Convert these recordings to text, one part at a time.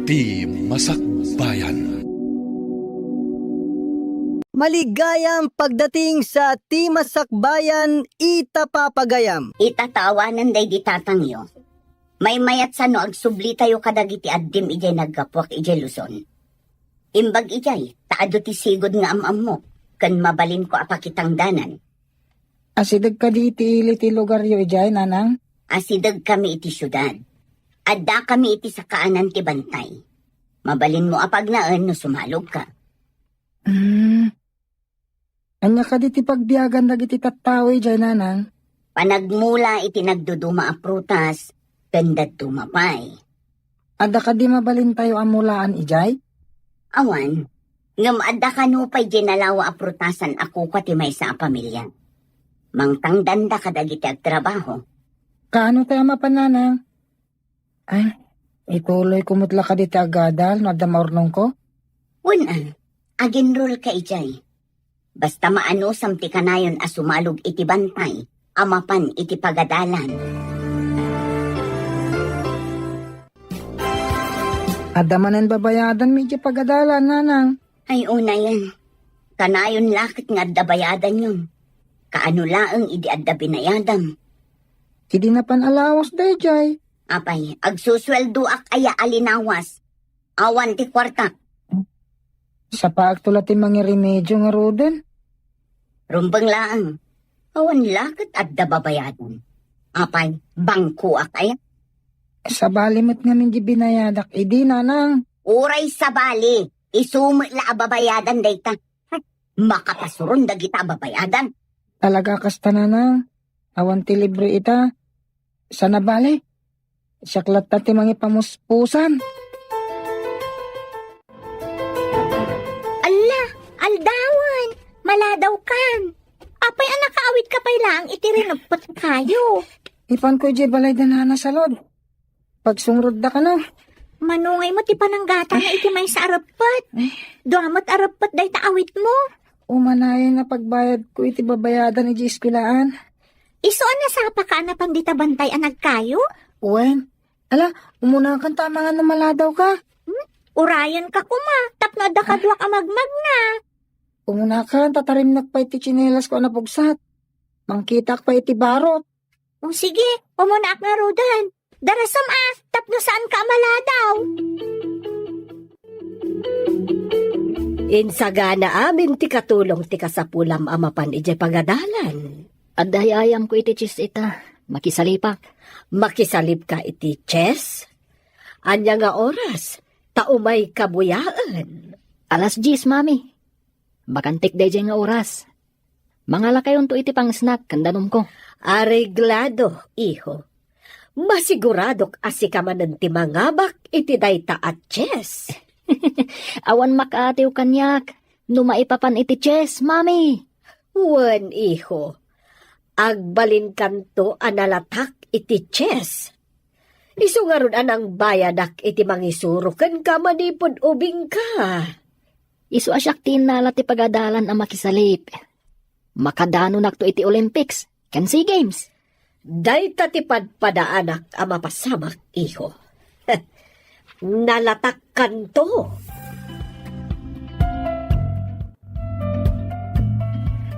Iti Masakbayan. Maligayang pagdating sa Timasakbayan, itapapagayam. Itatawanan day di tatangyo. May mayat sa no agsubli tayo kadagiti addim ijay naggapwak ijay Luzon. Imbag ijay, taado ti sigod nga amam mo, kan mabalin ko apakitang danan. Asidag ka di iti lugar yo ijay, nanang? Asidag kami iti syudad. Adda kami iti sa kaanan ti bantay. Mabalin mo apag naan no sumalog ka. Anya ka di ti pagbiyagan dagiti tattaw ijay, nanang? Panagmula iti nagduduma a prutas, gandad tumapay. Adda ka di mabalin tayo amulaan ijay? Awan, ngam adda kanupay ginalawa a prutasan ako ka ti may sa pamilya. Mangtangdanda ka dagiti agtrabaho. Kaano tayo mapananang? Ay, ituloy kumutla ka di ti agadal, nadamaurnong ko? Una, aginrol ka ijay. Basta maano samti kanayon a sumalog iti bantay, amapan iti pagadalan. Adda manen babayadan medyo pagadalan, nanang. Ay una yan, kanayon lakit nga adda bayadan yun. Kaano laeng idi adda binayadam. Hindi na panalawas day, jay. Apay, agsusweldo ak aya alinawas. Awan ti kwartak. Sa paagtula ti mga remedyo nga roden. Rumbang laang. Awan lakit adda babayadan. Apay, bangko ak aya. Sa balimot nga mingi binayadak, idi, nanang. Uray sa bali, isumit la babayadan dayta. Makapasuron dagita babayadan. Talaga kasta, nanang. Awan ti libre ita. Sana bali. Saklat na ti mga pamuspusan. Aldawan, maladaw kan. Apay anak kaawit ka pay lang, itirinagpat kayo. Ipan ko di balay danana sa lod. Pagsungrod da ka na. Manungay mo ti pananggata nga iti may sa arapat. Duamot arapat day taawit mo. Umanayin na pagbayad ko iti babayadan ni Gispilaan. Iso na sapa ka na pang ditabantay anag kayo? Uwen, ala, umuna kang tama nga na maladaw ka. Urayan ka kuma, tapno da kadwak amagmag na. Umuna ka, tatarimnak pa iti chinelas ko na pugsat. Mangkitak pa iti barot. O sige, umunak na rodan. Darasam tapno saan ka maladaw? Insagana amin ti katulong ti kasapulam amapan ije pagadalan. Adayayam ko iti chis ita, makisalipak. Makisalip ka iti chess? Anya nga oras, taumay kabuyaan. Alas 10, mami. Bakantik day nga oras. Mangala kayon to iti pang snack, kandanom ko. Areglado, iho. Masiguradok asikaman ti mangabak iti dayta at chess. Awan makaatiw kanyak, numaipapan iti chess, mami. Wen, iho. Agbalin kanto analatak iti chess. Isu nga ron anang bayadak iti mangisurukan ka manipod ubing ka. Isu asyak tinala ti pagadalan ang makisalip. Makadano nakto iti Olympics, Kansi Games. Dayta ti padpadaanak ang mapasamak, iho. Nalatak kanto.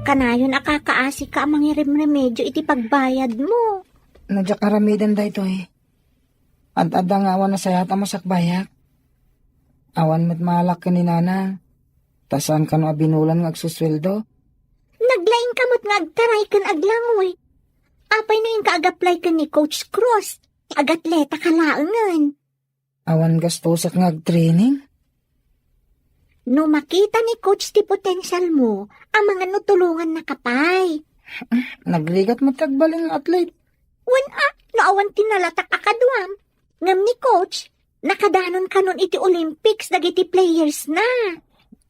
Kanayon akakaasi ka ang mga remedyo iti pagbayad mo. Nadya karamidan da ito eh. Ad-adda nga awan na sayata masakbayak. Awan met malak ka ni nanang. Tasan ka no abinulan ng agsusweldo. Naglaing kamot nga agtaray kan aglangoy. Apay na yung kaag-apply ka ni Coach Cross. Agatleta ka laangan. Awan gastosak nga ag-training. No makita ni Coach ti potential mo, ang mga nutulungan na kapay. Nagligat matagbaling athlete. Naawan tinalatak akadwam. Ngam ni Coach, nakadanon ka nun iti Olympics dagiti players na.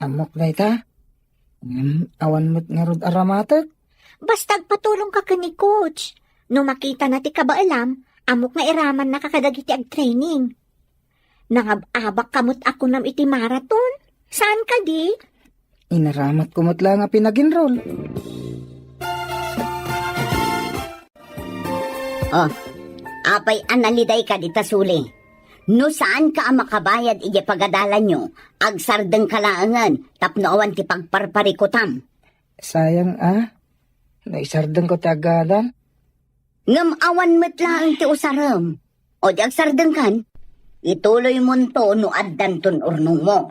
Amok na ita. Awan mo't nga rod aramatek. Basta patulong ka ni Coach. No makita na ti kabaalam, amok nga iraman na kakadagiti ag-training. Nangababak kamot ako nam iti marathon. Saan ka di? Inaramat kumot lang nga pinag-enroll. Oh, apay analiday ka dita suli. No saan ka ang makabayad ije pagadalan nyo, agsardeng kalaangan, tapno awan ti pagparparikutam. Sayang naisardeng ko ti agadan. Ngam awan metlaang ti usaram. O di agsardeng kan, ituloy mo to no addan ton urnong mo.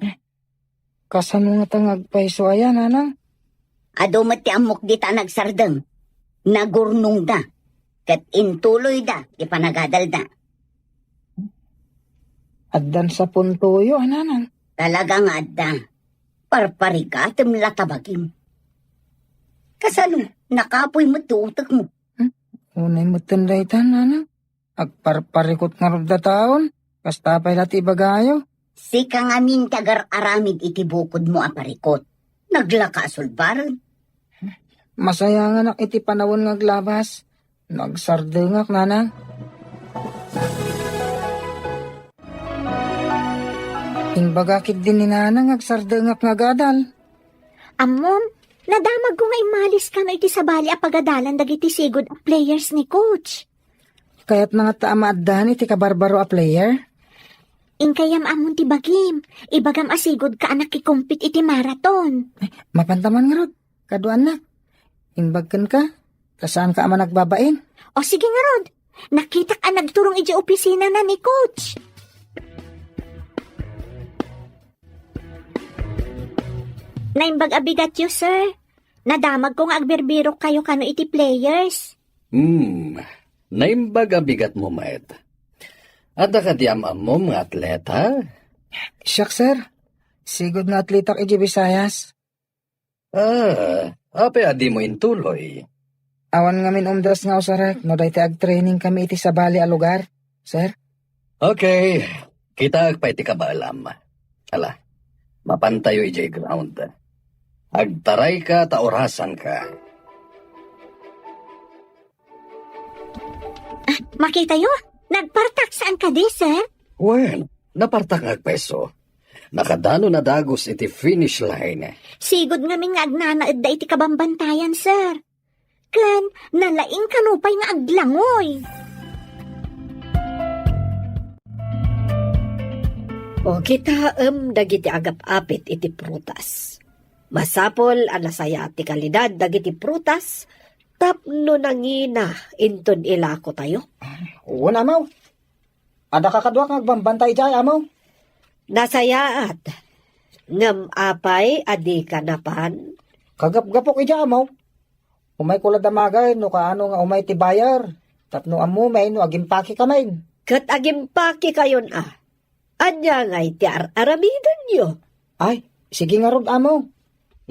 Kasano nga tang agpaiso ayan, nanang? Adumat ti amok di ta nagsardeng. Nagurnong da. Kat intuloy da, ipanagadal da. Addan sa puntuyo, nanang. Talagang adda. Parparigatem latabagim. Kasano, nakapoy mo tuutak mo. Unay mo tanday tan, nanang. Agparparikot nga rod da taon. Kastapay dati bagayo. Si kang amin tagar aramid iti bukod mo aparikot. Naglakasulbaran. Masaya nga nak iti panawon nga glabas. Nagsardengak, nanang. Inbagakit din ni nanang agsardengak nga gadal. Amom, nadamag ko nga imalis ka no iti sabali a pagadalan dagiti sigod a players ni coach. Kaya't mga taamaaddan iti kabarbaro a player. Inkayam amon ti bagim, ibagam asigod ka anak kikumpit iti marathon. Mapantaman nga rod. Kaduan na. Inbagkan ka. Kasaan ka ama nagbabain? O sige nga Rod, nakita ka nagturong iti opisina na ni coach. Naimbag abigat yo, sir. Nadamag kong agberbiro kayo kano iti players. Naimbag abigat mo, Maed. Ada ka di amam mo mga atleta? Siyak, sir. Sigod na atletak iti Visayas. Ape adi mo intuloy. Awan nga min umdas nga usarek. No dahi ag-training kami iti sabali a lugar. Sir? Okay, kita agpay ti kabaalam. Ala, mapantayo ijay ground. Agtaray ka ta orasan ka. Makita yo, nagpartak saan ka di, sir? Well, napartak nga agpeso. Nakadano na dagos iti finish line. Sigod nga min nga agnanaed da iti kabambantayan, sir. Ken, nalaing kanupay nga aglangoy. O kita dagiti agap-apit iti prutas. Masapol anasaya ti kalidad dagiti prutas tapno nangina inton ilako tayo. Oo na, amaw. Ada kakadwa kang agbambantay jay, amaw. Nasayaat. Ngam apay adi kanapan. Kagap-gapok ija, amaw. Umay kulad damagay, no kaano nga umay ti bayar. Tapno amu may no agimpaki kamay. Kat agimpaki kayon Anya nga iti aramidan nyo. Ay, sige nga rod, amaw.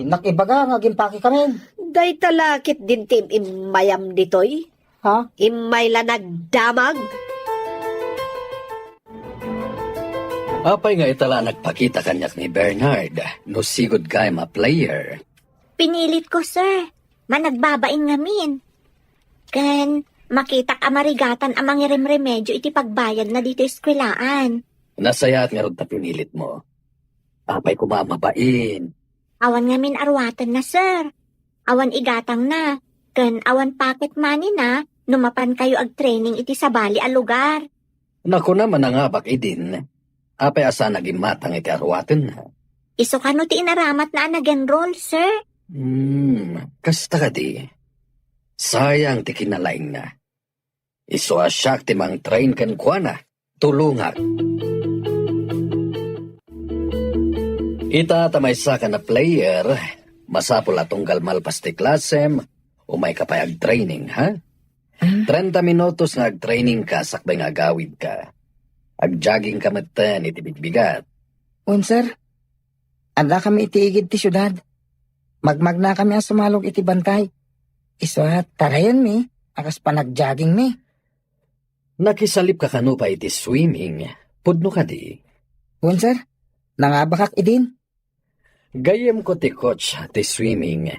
Inak ibaga nga agimpaki kamay. Day talakit din tim imayam ditoy. Ha? Imayla nagdamag. Apay nga itala nagpakita kanyak ni Bernard. No sigod kay ma player. Pinilit ko, sir. Managbabain ngamin. Ken, makita ka marigatan amang remedyo iti pagbayad na dito eskwelaan. Nasaya at nga ron ta pinilit mo. Apay kumamabain. Awan ngamin arwatan na, sir. Awan igatang na. Ken, awan pocket money na, numapan kayo ag-training iti sabali a lugar. Naku naman nga bak idin. Apay asa naging matang iti arwaten na. Iso kano ti inaramat na nag-enroll, sir? Kasta ka di. Sayang ti kinalaing na. Iso asyak ti mang train kan kwa na. Tulungat. Ita tamay sa ka na player. Masapul atong galmalpas ti klasem. Umay ka pa ag-training, ha? 30 minutos nga ag-training ka sakbay nga agawid ka. Ag-jogging ka matan iti bigbigat. Sir, ada kami itiigid ti syudad. Magmag na kami ang sumalog iti bantay. Iswa, tarayan mi. Akas pa nag-jogging mi. Nakisalip ka kano pa iti swimming. Pudno ka di. Sir, nangabakak idin. Gayem ko ti coach ti swimming.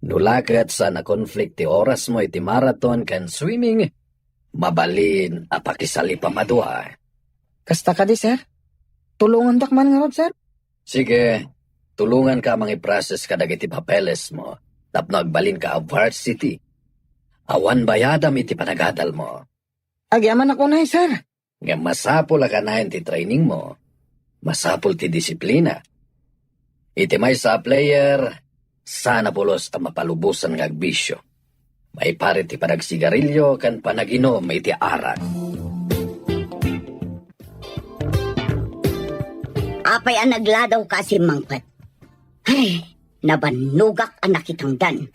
Nulakat sa na-conflict ti oras mo iti marathon kan swimming. Mabalin apakisalip pa madua. Kasta ka di, sir? Tulungan dak man nga rod, sir? Sige, tulungan ka mga i-process ka dagiti papeles mo. Tapno agbalin ka ang varsity. Awan bayadam iti panagadal mo. Agyaman ako na, sir. Nga masapol ka na ti training mo. Masapol ti disiplina. Iti may sa player, sana pulos ang mapalubusan nga agbisyo. May pare ti panagsigarilyo kan panaginom iti arak. Apay ang nagladaw ka si Mangpat. Ay, nabanugak ang nakitangdan.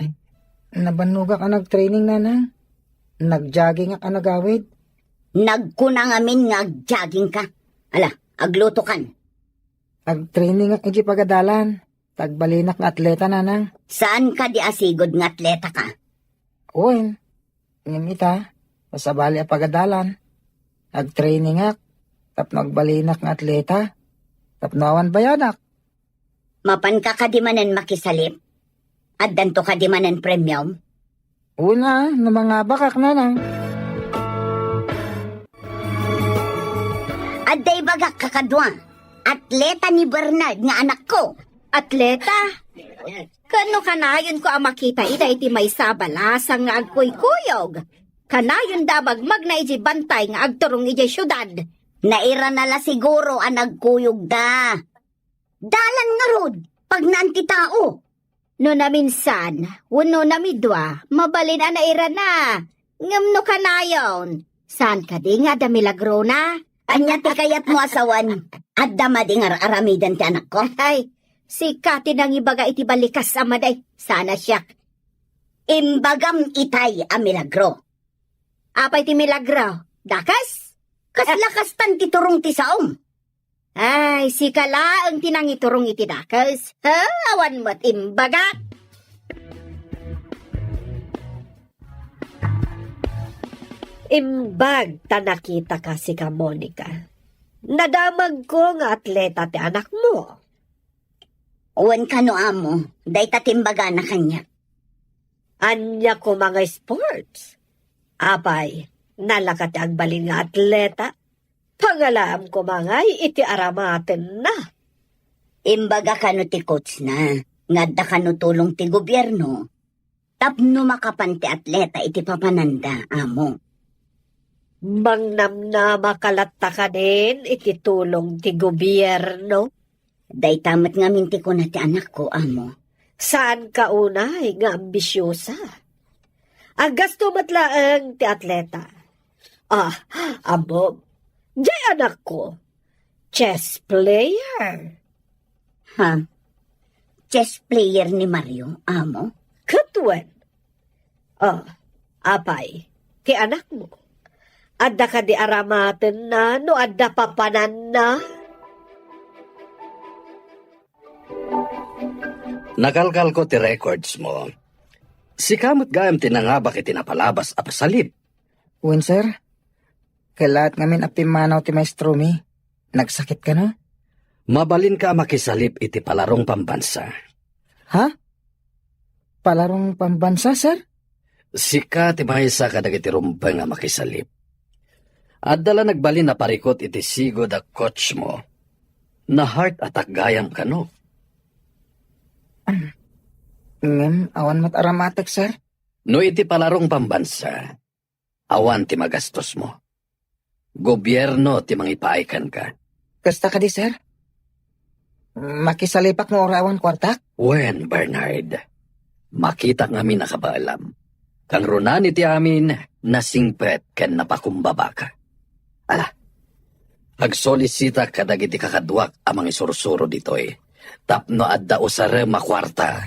Nabanuga ka nag-training nanang. Nag-jogging ka nagawid. Nagkunang amin nga agjogging ka. Ala, agluto kan. Ag-training ka iti pagadalan. Tagbalinak nga atleta nanang. Saan ka di asigod nga atleta ka? Uy, ngimita. Pasabali ang pagadalan. Ag-training ka. Tap nagbalinak nga atleta. Tap nawan bayanak. Mapan ka kadimanan makisalip? At danto kadimanan premium? Una, na mga bakak nanang. At day bagak kakadwa. Atleta ni Bernard nga anak ko. Atleta? Kano kanayon ko ang makita ita iti may sabalasang nga agkuy-kuyog. Kanayon dabag magna iti bantay nga agturong iti syudad. Naira nala siguro ang nagkuyog da. Dalan nga rod, pag naanti tao. No na minsan, wano na midwa, mabalin ang naira na. Ngam no kanayon. Saan ka di nga da milagro na? Anya ti kayat mo asawan. At damading aramidan ti anak ko. Ay, si Kati nang ibaga iti balikas amaday. Sana siya. Imbagam itay a milagro. Apay ti milagro? Dakas? Kaslakas tan ti turong ti saom. Ay, si Kala ang tinangiturong iti dakas. Ha? Awan mo't imbaga. Imbag ta nakita ka si ka Monica. Nadamag ko nga atleta ti anak mo. Uwan ka no amo, day tatimbaga na kanya. Anya ko mga sports. Apay, nalakat ang balin nga atleta. Pangalam ko mga iti aramaten na. Imbaga ka no ti coach na, ngadda ka no tulong ti gobyerno. Tapno makapan ti atleta iti papananda, amo. Mangnam makalatta ka din iti tulong ti gobyerno. Day tamat nga minti ko na ti anak ko, amo. Saan ka unay nga ambisyosa? Agasto matlaang ti atleta. Abo, jay anak ko, chess player. Ha? Chess player ni Mario, amo? Katwen. Apay, ti anak mo. Adda ka di aramaten na, no adda papanan na. Nakalkal ko ti records mo. Si kamot gayam tinangabak iti napalabas a pasalip. Uwan, sir. Kailat ngamin apimanaw ti maestro mi. Nagsakit ka no? Mabalin ka makisalip iti palarong pambansa. Ha? Palarong pambansa, sir? Sika ti maysa kadag iti rumpeng nga makisalip. At dala nagbalin na parikot iti sigo da coach mo. Na heart attack gayam ka no. Ngem, awan mat aramatek, sir. No iti palarong pambansa, awan ti magastos mo. Gobyerno ti mangipaikan ka. Kasta ka di, sir? Makisalipak mo orawan kwartak? Wen, Bernard, makita nga mi nakabaalam. Kang runan iti amin, nasingpet ken napakumbaba ka. Ala, agsolisita kadag iti kakadwak amang isursuro ditoy. Tapno adda usare makwarta.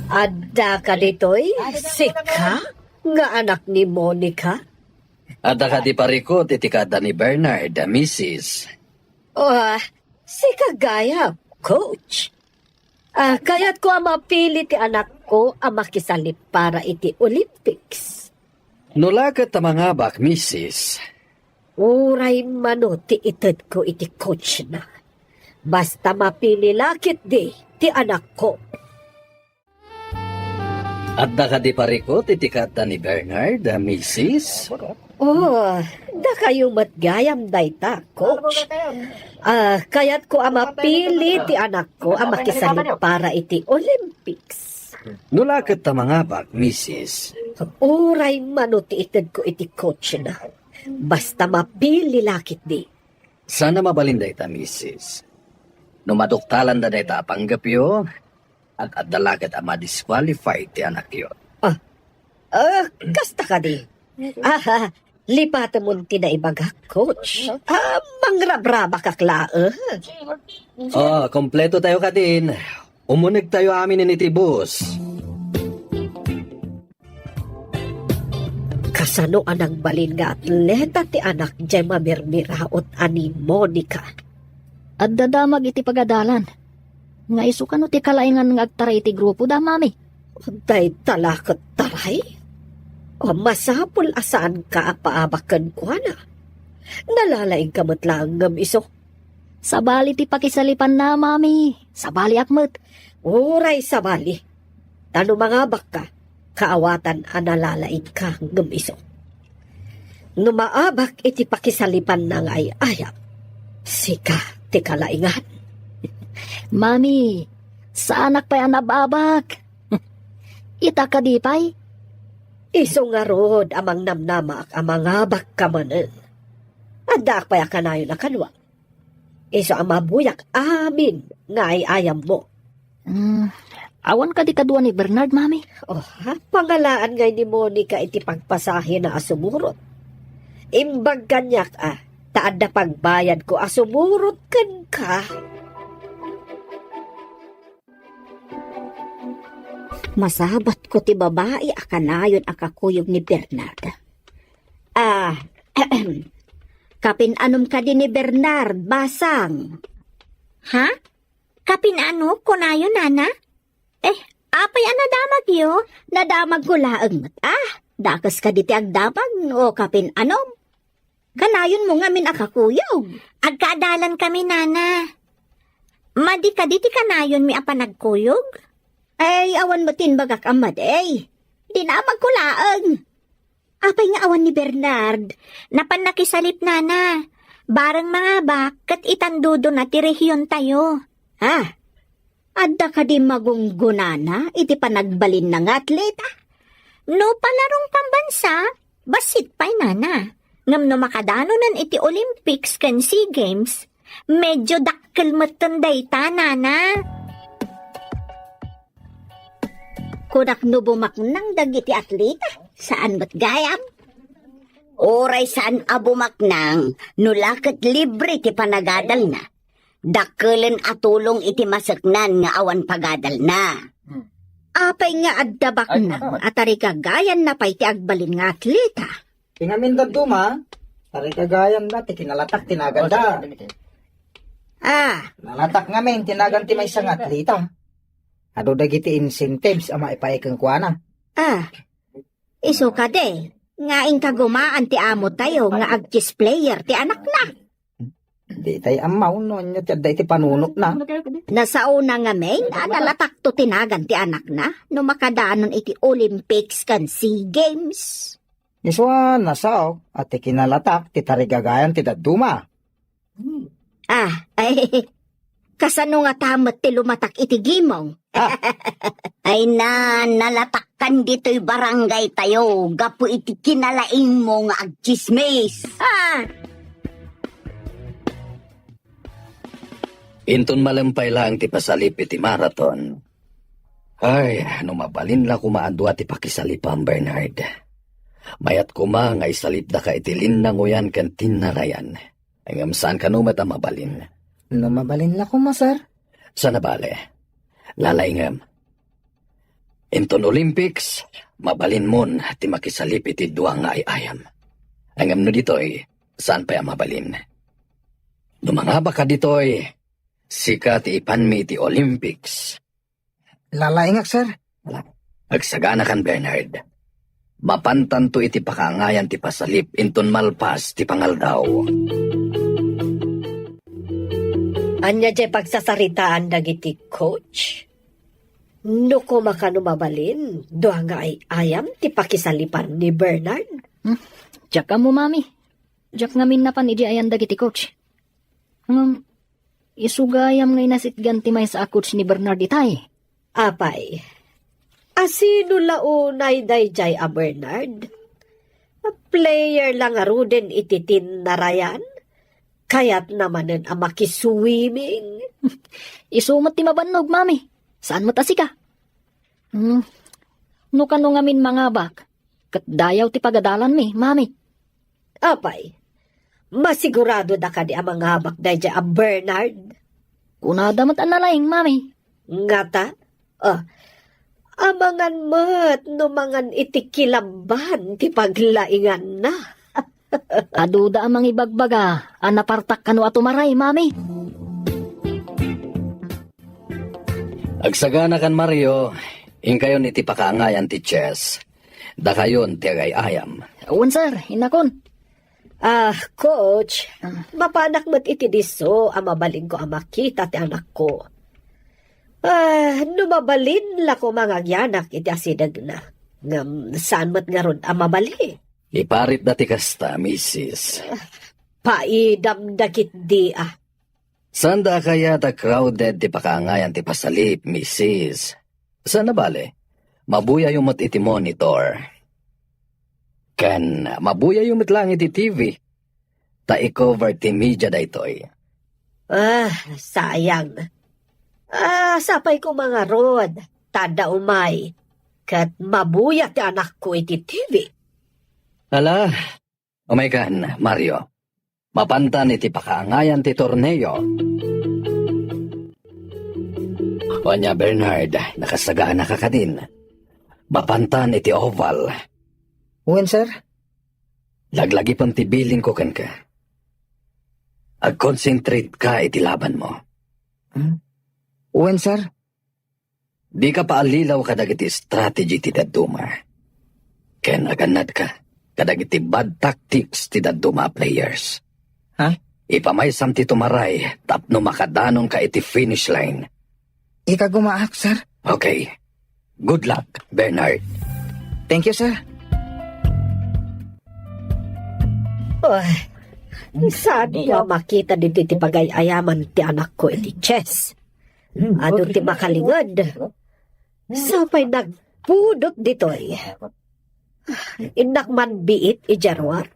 Adda ka ditoy, sika, nga anak ni Monica. Adda ka di parikot iti kada ni Bernard, Mrs. Sika gaya, coach. Kaya't ko ang mapili ti anak ko ang makisalip para iti Olympics. Nulakat ta mga bak, Mrs. Uray mano ti ited ko iti coach na. Basta mapili lakit di ti anak ko. Adda ka di parikot iti kada ni Bernard, Mrs. Da kayo matgayam dayta, coach. Kaya't ko ang mapili ti anak ko ang makisalip para iti Olympics. Nulakit ta mga bak, Mrs. Uray manuti itad ko iti coach na. Basta mapili lakit di. Sana mabalinday ta, Mrs. Numaduktalan da day ta panggapyo at dalakit ama disqualified ti anak yun. Kasta ka di. Lipata mo ti na ibagak, coach. Mangrabraba kakla, Kompleto tayo ka din. Umunig tayo amin ni Tibus. Kasano anang balin nga atleta ti anak Gemma Mirmiraot ani Monica. At dadamag iti pagadalan. Nga iso ka no ti kalaingan nga agtaray iti grupo da, mami. Day talakot taray. O masapul asaan ka paabakan ko na. Nalalaing kamot lang ngam iso. Sabali ti pakisalipan na, mami. Sabali akmet. Uray sabali. Tano mga baka, kaawatan analalaing ka ngam iso. Numaabak iti pakisalipan na nga ay ayap. Sika ti kalaingan. Mami, sa anak pa yan nababag. Ita ka di pa'y? Iso nga rod amang namnamak amang abak kamanen. Adak pa yakanayo na kanwa. Iso ang mabuyak amin nga ay ayam mo. Awan ka di kadua ni Bernard, mami. Pangalaan ngay ni Monica iti pagpasahe na asumurot. Imbag kanyak taad na pagbayad ko asumurot kan ka. Masabat ko ti babae akanayon akakuyog ni Bernard. Kapinanom ka din ni Bernard, basang. Ha? Kapinano? Kunayo, nana? Apay nadamag yo? Nadamag ko laeng dakas ka diti agdamag o kapinanom. Kanayon mo nga min akakuyog. Agkadalan kami, nana. Madi ka diti kanayon mi apa nagkuyog? Ay, awan mo tinbagak amad Di na magkulaang. Apay nga awan ni Bernard. Napanakisalip, nana. Barang mga bak, kat itandudo na ti rehiyon tayo. Adda ka di magunggunana, iti panagbalin ng atleta. No palarong pambansa, basit pa'y nana. Ngam no makadanonan iti Olympics kan SEA Games, medyo dakkel matanday ta, nana. Kunak no bumaknang dagiti atleta, saan ba't gayam? Oray saan abumaknang, nulakit libre ti panagadal na. Dakelen atulong iti masaknan nga awan pagadal na. Apay nga addabak na, atari kagayan na pa'y ti agbalin nga atleta. Tingamin da duma, tari kagayan da, ti kinalatak tinaganda. Nalatak ngamin, tinagan ti may isang atleta. Ado dagiti incentives ama ipaikang kuana. Iso ka de, ngaing kagumaan ti amo tayo nga ag-chess player ti anak na. Di tayo amaw no, nyo iti panunok na. Nasauna nga may, nalatak to tinagan ti anak na, no makadaanon iti Olympics kan SEA Games. Iswa nasaw, at ti kinalatak, ti tarigagayan ti daduma. Kasano nga tamat ti lumatak iti gimong? Ay nalatakkan dito'y barangay tayo, gapo iti kinalaing mo nga agchismis. Inton malampay lang ti pasalip iti marathon. Ay, mabalin la kumaadwa ti pakisalipang Bernard. Mayat kuma nga isalip da ka iti linnanguyan kan tinarayan. Ay ngamsaan ka mata mabalin. Mabalin la kuma, sir. Sana bale. Lalaingam. Inton Olympics, mabalin mon ti makisalip iti duwa nga ay ayam. Angam no ditoy, saan pa mabalin? Dumangaba ka ditoy, sika ti ipanmi iti Olympics. Lalaingak, sir. Agsagana kan Bernard. Mapantan to iti pakaangayan ti pasalip inton malpas ti pangaldaw. Anya jay pagsasaritaan dagiti coach. No ko makano mabalin, doa nga ay ayam ti pakisalipan ni Bernard. Diyak ka mo, mami. Diyak ngamin na pan iji ayan dagiti coach. Isugayam ngay nasitgan ti may sa coach ni Bernard itay. Apay, Asino launay dayjay a Bernard? A player lang aruden iti tinarayan? Kaya't namanen a makiswimming. Isumat ti mabannog, mami. Saan mo tasi ka? No kano ngamin mga bak. Kat dayaw ti pagadalan mi, mami. Apay, masigurado da ka di ang mga habak dayjay a Bernard? Kunada mo't analaing, mami. Ngata? Amangan mo't numangan itikilamban ti paglaingan na. Aduda ang mga ibagbaga. Anapartak kano atumaray, mami. Agsagana kan Mario, ingkayon iti pakaangayan ti Chess. Da kayon ti agayayam. Uwan, sir. Inakon. Coach, mapanak mo't iti diso ang mabaling ko ang makita ti anak ko. Numabalin la ko mga gyanak iti asidag na. Ngam, saan mo't nga ron ang mabali? Iparit dati kasta, Mrs. Paidam dakit di Sanda kaya ta crowded ti pakaangayan ti pasalip, Mrs. Sana bale? Mabuya yung mat iti monitor. Kan mabuya yung lang iti TV. Ta i-cover ti media daytoy. Sayang. Sapay ko mga rod. Tada umay. Kat mabuya ti anak ko iti TV. Ala, kan, Mario. Mapantan iti pakaangayan ti torneo. Wanya Bernard, nakasagana ka din. Mapantan iti oval. Uwan, sir? Laglagi pang tibiling ko kan ka. Ag-concentrate ka iti laban mo. Uwan, sir? Di ka paalilaw kadag iti strategy ti daduma. Ken aganad ka kadag iti bad tactics ti daduma players. Ha? Ipamaysam ti tumaray tapno makadanon ka iti finish line. Ika gumaak, sir? Okay. Good luck, Bernard. Thank you, sir. Saan ko makita dito iti pagayayaman ti anak ko iti chess? Ano ti makalingad? Sapay nagpudot ditoy. Inak man biit ijarwar.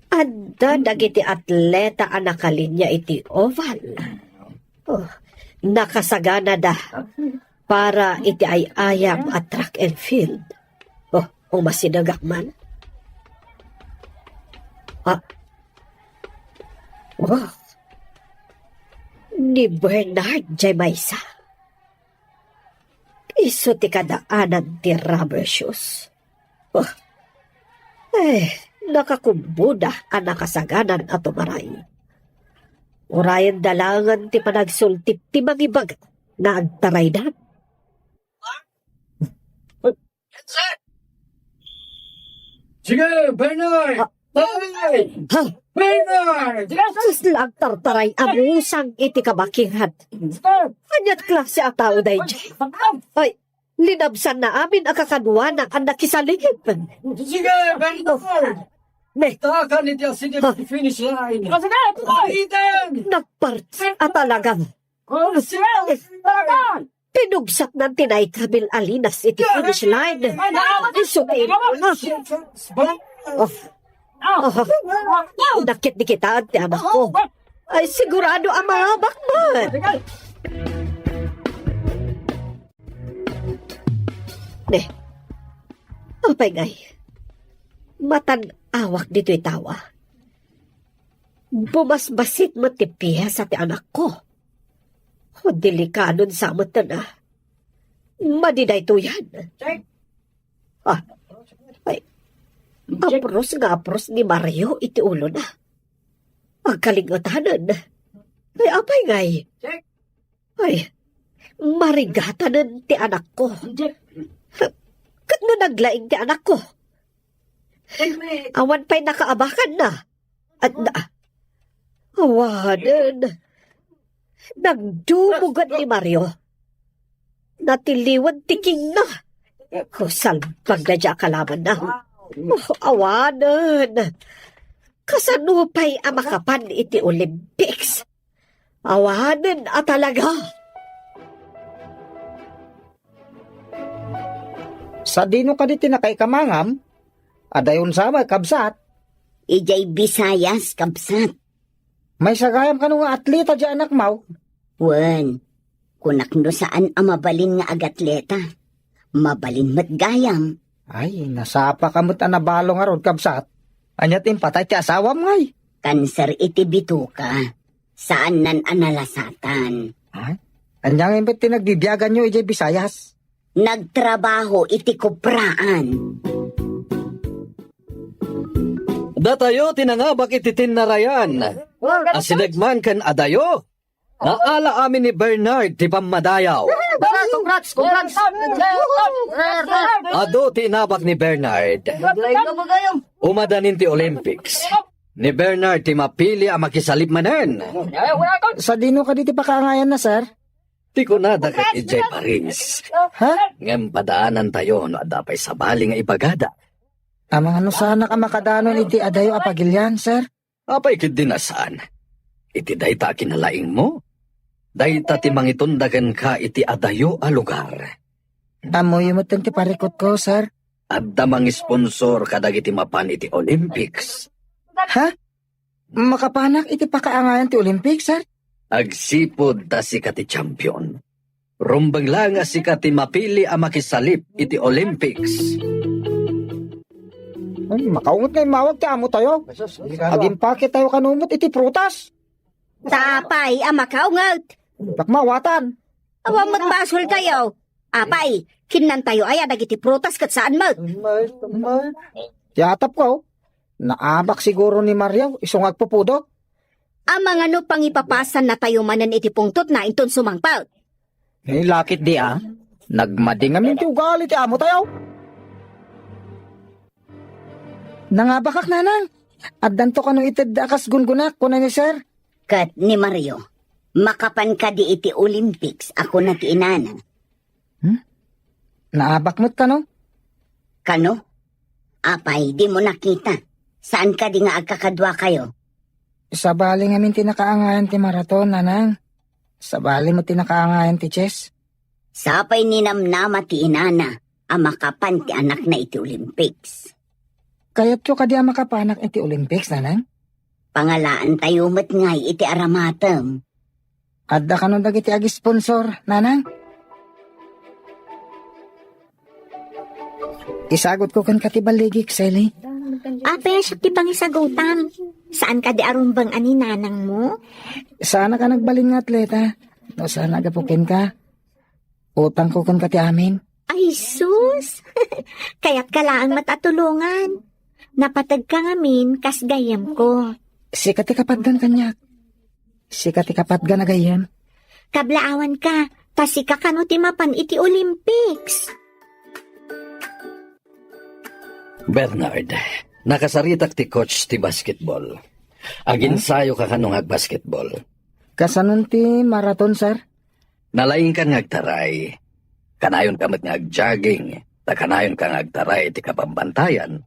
Adda dagiti atleta ang nakalinya iti oval. Nakasagana da para iti ayam at track and field. Umasinagak man. Ni Bernard J. Maysa. Iso ti kadaanan ti rubber shoes. Nakakumbuda ang nakasaganan at umaray. Urayan dalangan ti panagsultip ti mangibag na agtaray na. Sige, Bernard! Bernard! Sus lang tartaray ang usang iti kabakiran. Anyat klase at tao na ay, linabsan na amin ang kakanuan ang nakisaligid. Sige, Bernard! Takan iti asigit finish line. Nagparts at talagang pinugsat ng tinay kabil alinas iti finish line. Isutin mo na. Nakit di kita at anak ko. Ay sigurado ang mga bakman. Apay ngay. Matan-awak dito'y tawa. Bumasbasit mo tipiya sa ti anak ko. Delikadon sa mata na. Madiday to yan. Ay, apros ni Mario iti ulo na. Magkalingatanan. Ay, apay ngay. Ay, marigatanan ti anak ko. Kat nga naglaing ti anak ko. Awan pa'y nakaabakan na. At awanan. Nagdumugan ni Mario. Natiliwan tiking na. Salpag na dya kalaman na. Awanan. Kasanupay ang makapan iti Olympics. Awanan talaga. Sa dino ka di tinakay kamangam, adayon sa may kabsat, Ijay Visayas, kabsat. may sagayam ka nga atleta di anak mau. Wen, kunakno saan ang mabalin nga agatleta. Mabalin matgayam. Ay, nasapa ka mo't anabalo nga ron kabsat. Anyat impatay ti asawam ngay. Kanser iti bituka. Saan nan analasatan. Anyang imbet tinagbibiyagan nyo ijay Bisayas. Nagtrabaho iti kupraan. Datayo tinangabak iti tinarayan. Asinagman kan adayo. Naala amin ni Bernard ti pamadayaw. Congrats! Ado tinabak ni Bernard. Umadanin ti Olympics. Ni Bernard ti mapili ang makisalip manen. Sa dino ka diti pakangayan na, sir? Ti ko na dagat ijay Paris. Ha? Ngem padaanan tayo no adapay sa bali nga ibagada. Amang ano sana ka makadanon iti adayo apagilyan, sir? Apay kid dinasaan. Iti dayta kinalaing mo. Dayta ti mangitundagan ka iti adayo a lugar. Amoy mo ti parikot ko, sir. Adda mang sponsor kadag iti mapan iti Olympics. Ha? Makapanak iti pakaangayan ti Olympics, sir? Agsipod ta si kati champion. Rumbang lang nga si kati mapili ang makisalip iti Olympics. Ay, makaungot na yung mawag ti amo tayo. Aging pakit tayo kanumot iti prutas. Tapay, amakaungat. Bakmawatan. Awang matbasol tayo. Apay, kinan tayo ay dagiti prutas kat saan mo. Tiyatap ko. Naabak siguro ni Mariaw, isong agpupudot. Amang ano pang ipapasan na tayo manan iti pungtot na inton sumangpal. Eh, lakit di ah. Nagmading amin ti ugali ti amo tayo. Nangabakak nanang. Addanto ka nung ited akas gungunak ko na ni sir. Kat ni Mario, makapan ka di iti Olympics ako na ti inana. Naabak mo't ka no? Kano? Apay, di mo nakita. Saan ka di nga agkakadwa kayo? Sa bali ngamin tinakaangayan ti maraton, nanang. Sa bali mo tinakaangayan ti chess. Sapay ninamnama ti inana, ang makapan ti anak na iti Olympics. Kaya't ko kadi ang makapanak iti Olympics, nanang. Pangalaan tayo mat ngay iti aramatem. Adda ka nung dagiti agi sponsor, nanang. Isagot ko kan katibaligik, Sally. Ape, siya ti pangisagutan. Saan ka di arumbang ani nanang mo? Sana ka nagbalin nga atleta. No, sana gapukin ka. Utang ko kan kati amin. Ay, sus! Kaya't ka lang matatulungan. Napatag ka ngamin, kas gayam ko. Sikati kapatgan kanyak. Sikati kapatgan na gayem. Kablaawan ka, tasika ka no ti mapan iti Olympics. Bernard, nakasaritak ti coach ti basketball. Aginsayo ka kanong ag-basketball. Kasanon ti maraton, sir? Nalaing ka ngagtaray. Kanayon ka nga ag-jogging. Kanayon ka ngagtaray ti kapambantayan.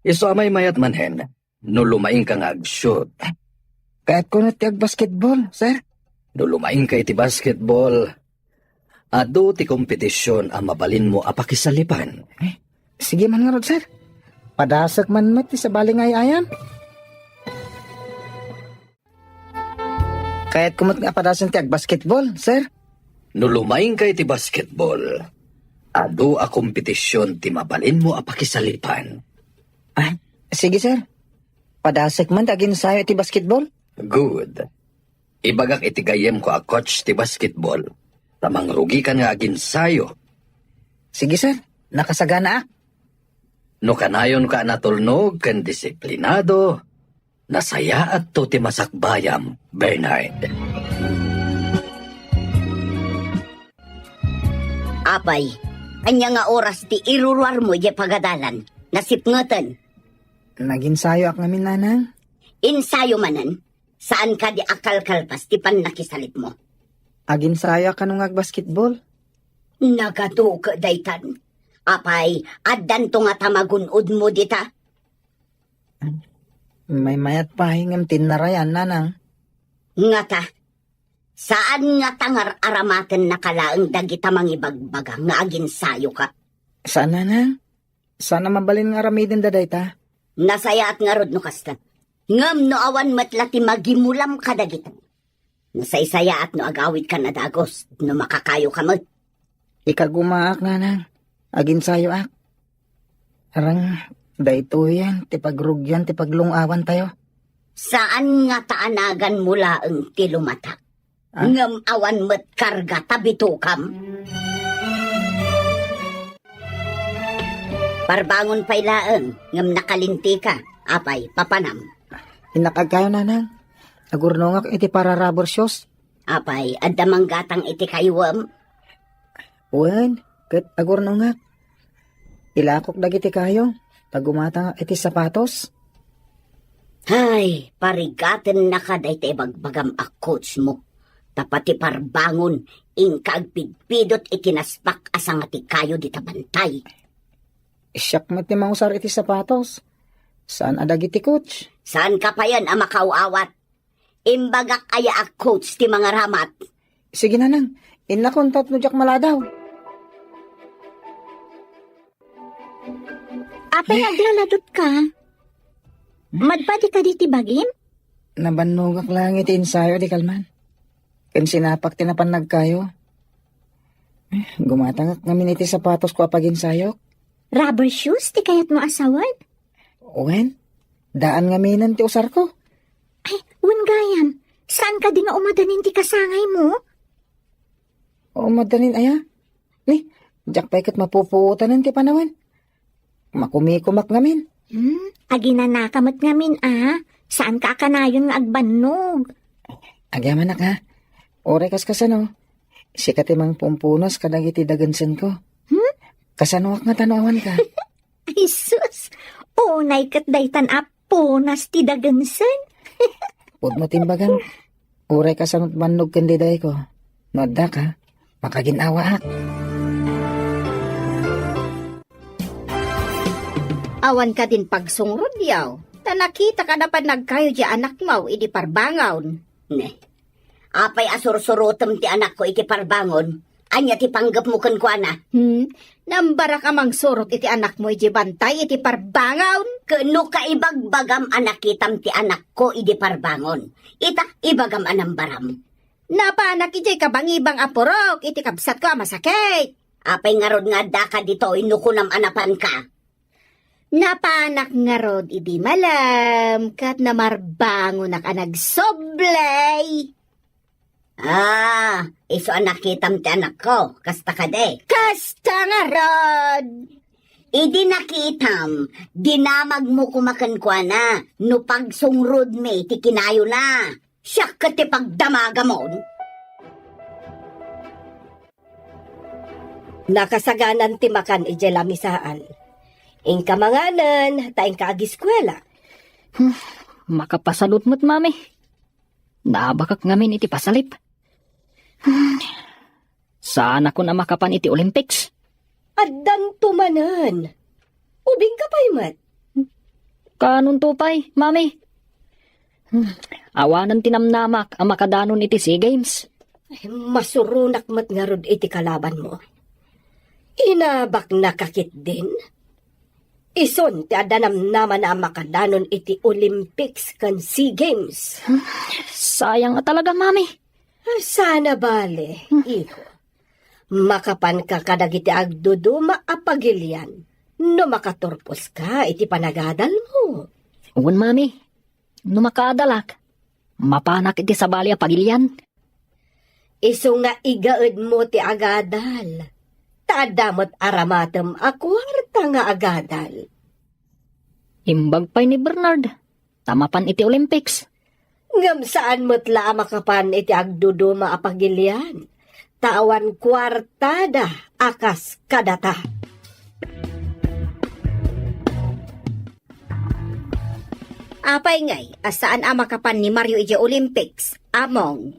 Iso amay mayat manhen, no lumaing ka ag-shoot. Kahit ko na ti ag-basketball, sir. No lumaing ka iti basketball. Ado ti kompetisyon ang mabalin mo apakisalipan. Sige man nga rod, sir. Padasak man mat ti sa baling ayayan. Kahit kumot nga padasan ti ag-basketball, sir. No lumaing ka iti basketball. Ado a kompetisyon ti mabalin mo apakisalipan. Ay, sige, sir. Padasak man tagin sayo ti basketball. Good. Ibagak iti gayem ko a coach ti basketball. Tamang rugi ka nga aginsayo. Sige, sir. Nakasagana. No kanayon ka natulnog kan disiplinado, nasaya at to ti masakbayam, Bernard. Apay, anya nga oras ti iruruar mo di pagadalan. Nasipngatan. Naginsayo ak namin, nanang. Insayo manan, saan ka di akal-kalpas ti pan nakisalit mo? Aginsayo ka nung ag-basketball. Nagatuka daytan. Apay, addan to nga tamagunod mo dita. May mayat pahingam tinarayan, nanang. Nga ta, saan nga tangar aramaten nakalaang dagita mangibagbaga nga agin sayo ka? Saan, nanang? Sana mabalin nga ramidin daday ta. Nasaya at nga rod no kasta. Ngam no awan matlati magimulam ka dagita. Nasaysaya at no agawid ka na dagos, no makakayo ka mo. Ikagumaak, nanang. Agin sayo ak. Arang, dayto yan, tipagrugyan, tipaglungawan tayo. Saan nga taanagan mula ang tilumata? Ah? Ngam awan mat karga tabitukam. Parbangon pa ilaang, ngam nakalinti ka, apay papanam. Inakag kayo, nanang. Agurnongak iti para rubber shoes. Apay, adamang gatang iti kaywam. Wen, ket agurnongak. Ilakok dagiti kayo. Tagumata nga iti sapatos. Hay, parigaten na ka day bagbagam a coach mo. Tapati parbangon, ingkag pidpidot ikinaspak asang ati kayo di tabantay. Siyak mo ti mausar iti sapatos. Saan adagiti coach? Saan ka pa yan, amakawawat? Imbagak aya a coach ti mga ramat. Sige, nanang. Inakontat no jak maladaw. Apay aglaladot ka. Madpadi ka di tibagim? Nabanugak lang iti ensayo di kalman. Ken sinapak tinapanag kayo. Gumatangak ngamin iti sapatos ko apag ensayo. Rubber shoes ti kayat mo asawan? Wen, daan ngaminan ti usar ko. Ay, gayam. Saan ka din na umadanin ti kasangay mo? O madanin aya. Ni, jak paikat mapupuutanan ti panawan. Makumikumak ngamin. Aginanakamat ngamin Saan ka akanayon nga agbannog? Agyaman ha. Oray kasano. Sikat imang pumpunas kadagiti dagansan ko. Kasanuak nga tanawan ka. Ay, sus! Unay kat daytan apo nas ti dagansan. Huwag mo timbagan. Oray kasanot mannog kandiday ko. Nodda ka. Makaginawa ak. Awan ka din pagsungrod yaw. Tanakita ka na pa nagkayo di anak mo, idi parbangawn. Ne, apay asursurutem ti anak ko iti parbangon. Anya ti panggap mo kan kwa na. Nambara ka mang surot iti anak mo, idi bantay, iti parbangawn. Kano ka ibagbagam anak kitam ti anak ko iti parbangon. Ita ibagam anang baram. Napanak iti kabang-ibang apurok, iti kabsat ko masakit. Apay nga rod nga da ka dito inukunam anapan ka. Napanak nga rod, idi malam, kat namarbango na ka nagsoblay. Iso anak kitam ti anak ko, kasta ka de. Kasta nga rod! Idi nakitam, dinamag mo kumakan kwa na, no pagsungrod me, ti kinayo na. Siya ka ti pagdamaga mo. Nakasaganan ti makan ije lamisaan. Ing kamanganan, taing kaagiskwela. Makapasalot mo't, mami. Nabakak ngamin iti pasalip. Saan ako na makapan iti Olympics? Addan tumanan. Ubing ka pa'y mat. Kanon tupay, mami. Awanan tinamnamak ang makadanon iti SEA Games. Ay, masurunak mat nga rod iti kalaban mo. Inabak nakakit din. Ison ti adanam naman na makadanon iti Olympics kan SEA Games. Sayang nga talaga, mami. Sana bale, iho. Makapan ka kadagiti agduduma apagilian. No makaturpos ka, iti panagadal mo. Uwan, mami. No makadalak, mapanak iti sabali a pagilian. Iso nga igaed mo ti agadal. Tadamot aramatem a kwarta nga agadal. Imbag pa'y ni Bernard. Tamapan iti Olympics. Ngam saan mo't la makapan iti agduduma apagilian. Tawan kwartada akas kadata. Apay ngay, asaan ang makapan ni Mario iti Olympics? Among.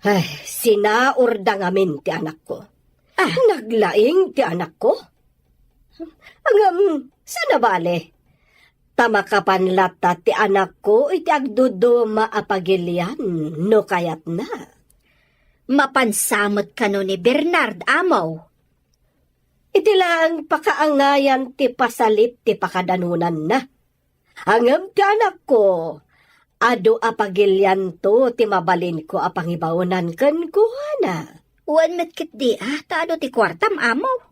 Ay, sinaurda ngamin ti anak ko. Naglaing ti anak ko? Sana bale? Tamakapanlata ti anak ko iti agdudo maapagilian no kayat na. Mapansamot ka no ni Bernard Amaw. Iti lang pakaangayan ti pasalip ti pakadanunan na. Hangam ti anak ko, ado apagilian to ti mabalin ko apangibaunan ken kuhana. Wan met kit di taado ti kwartam Amaw.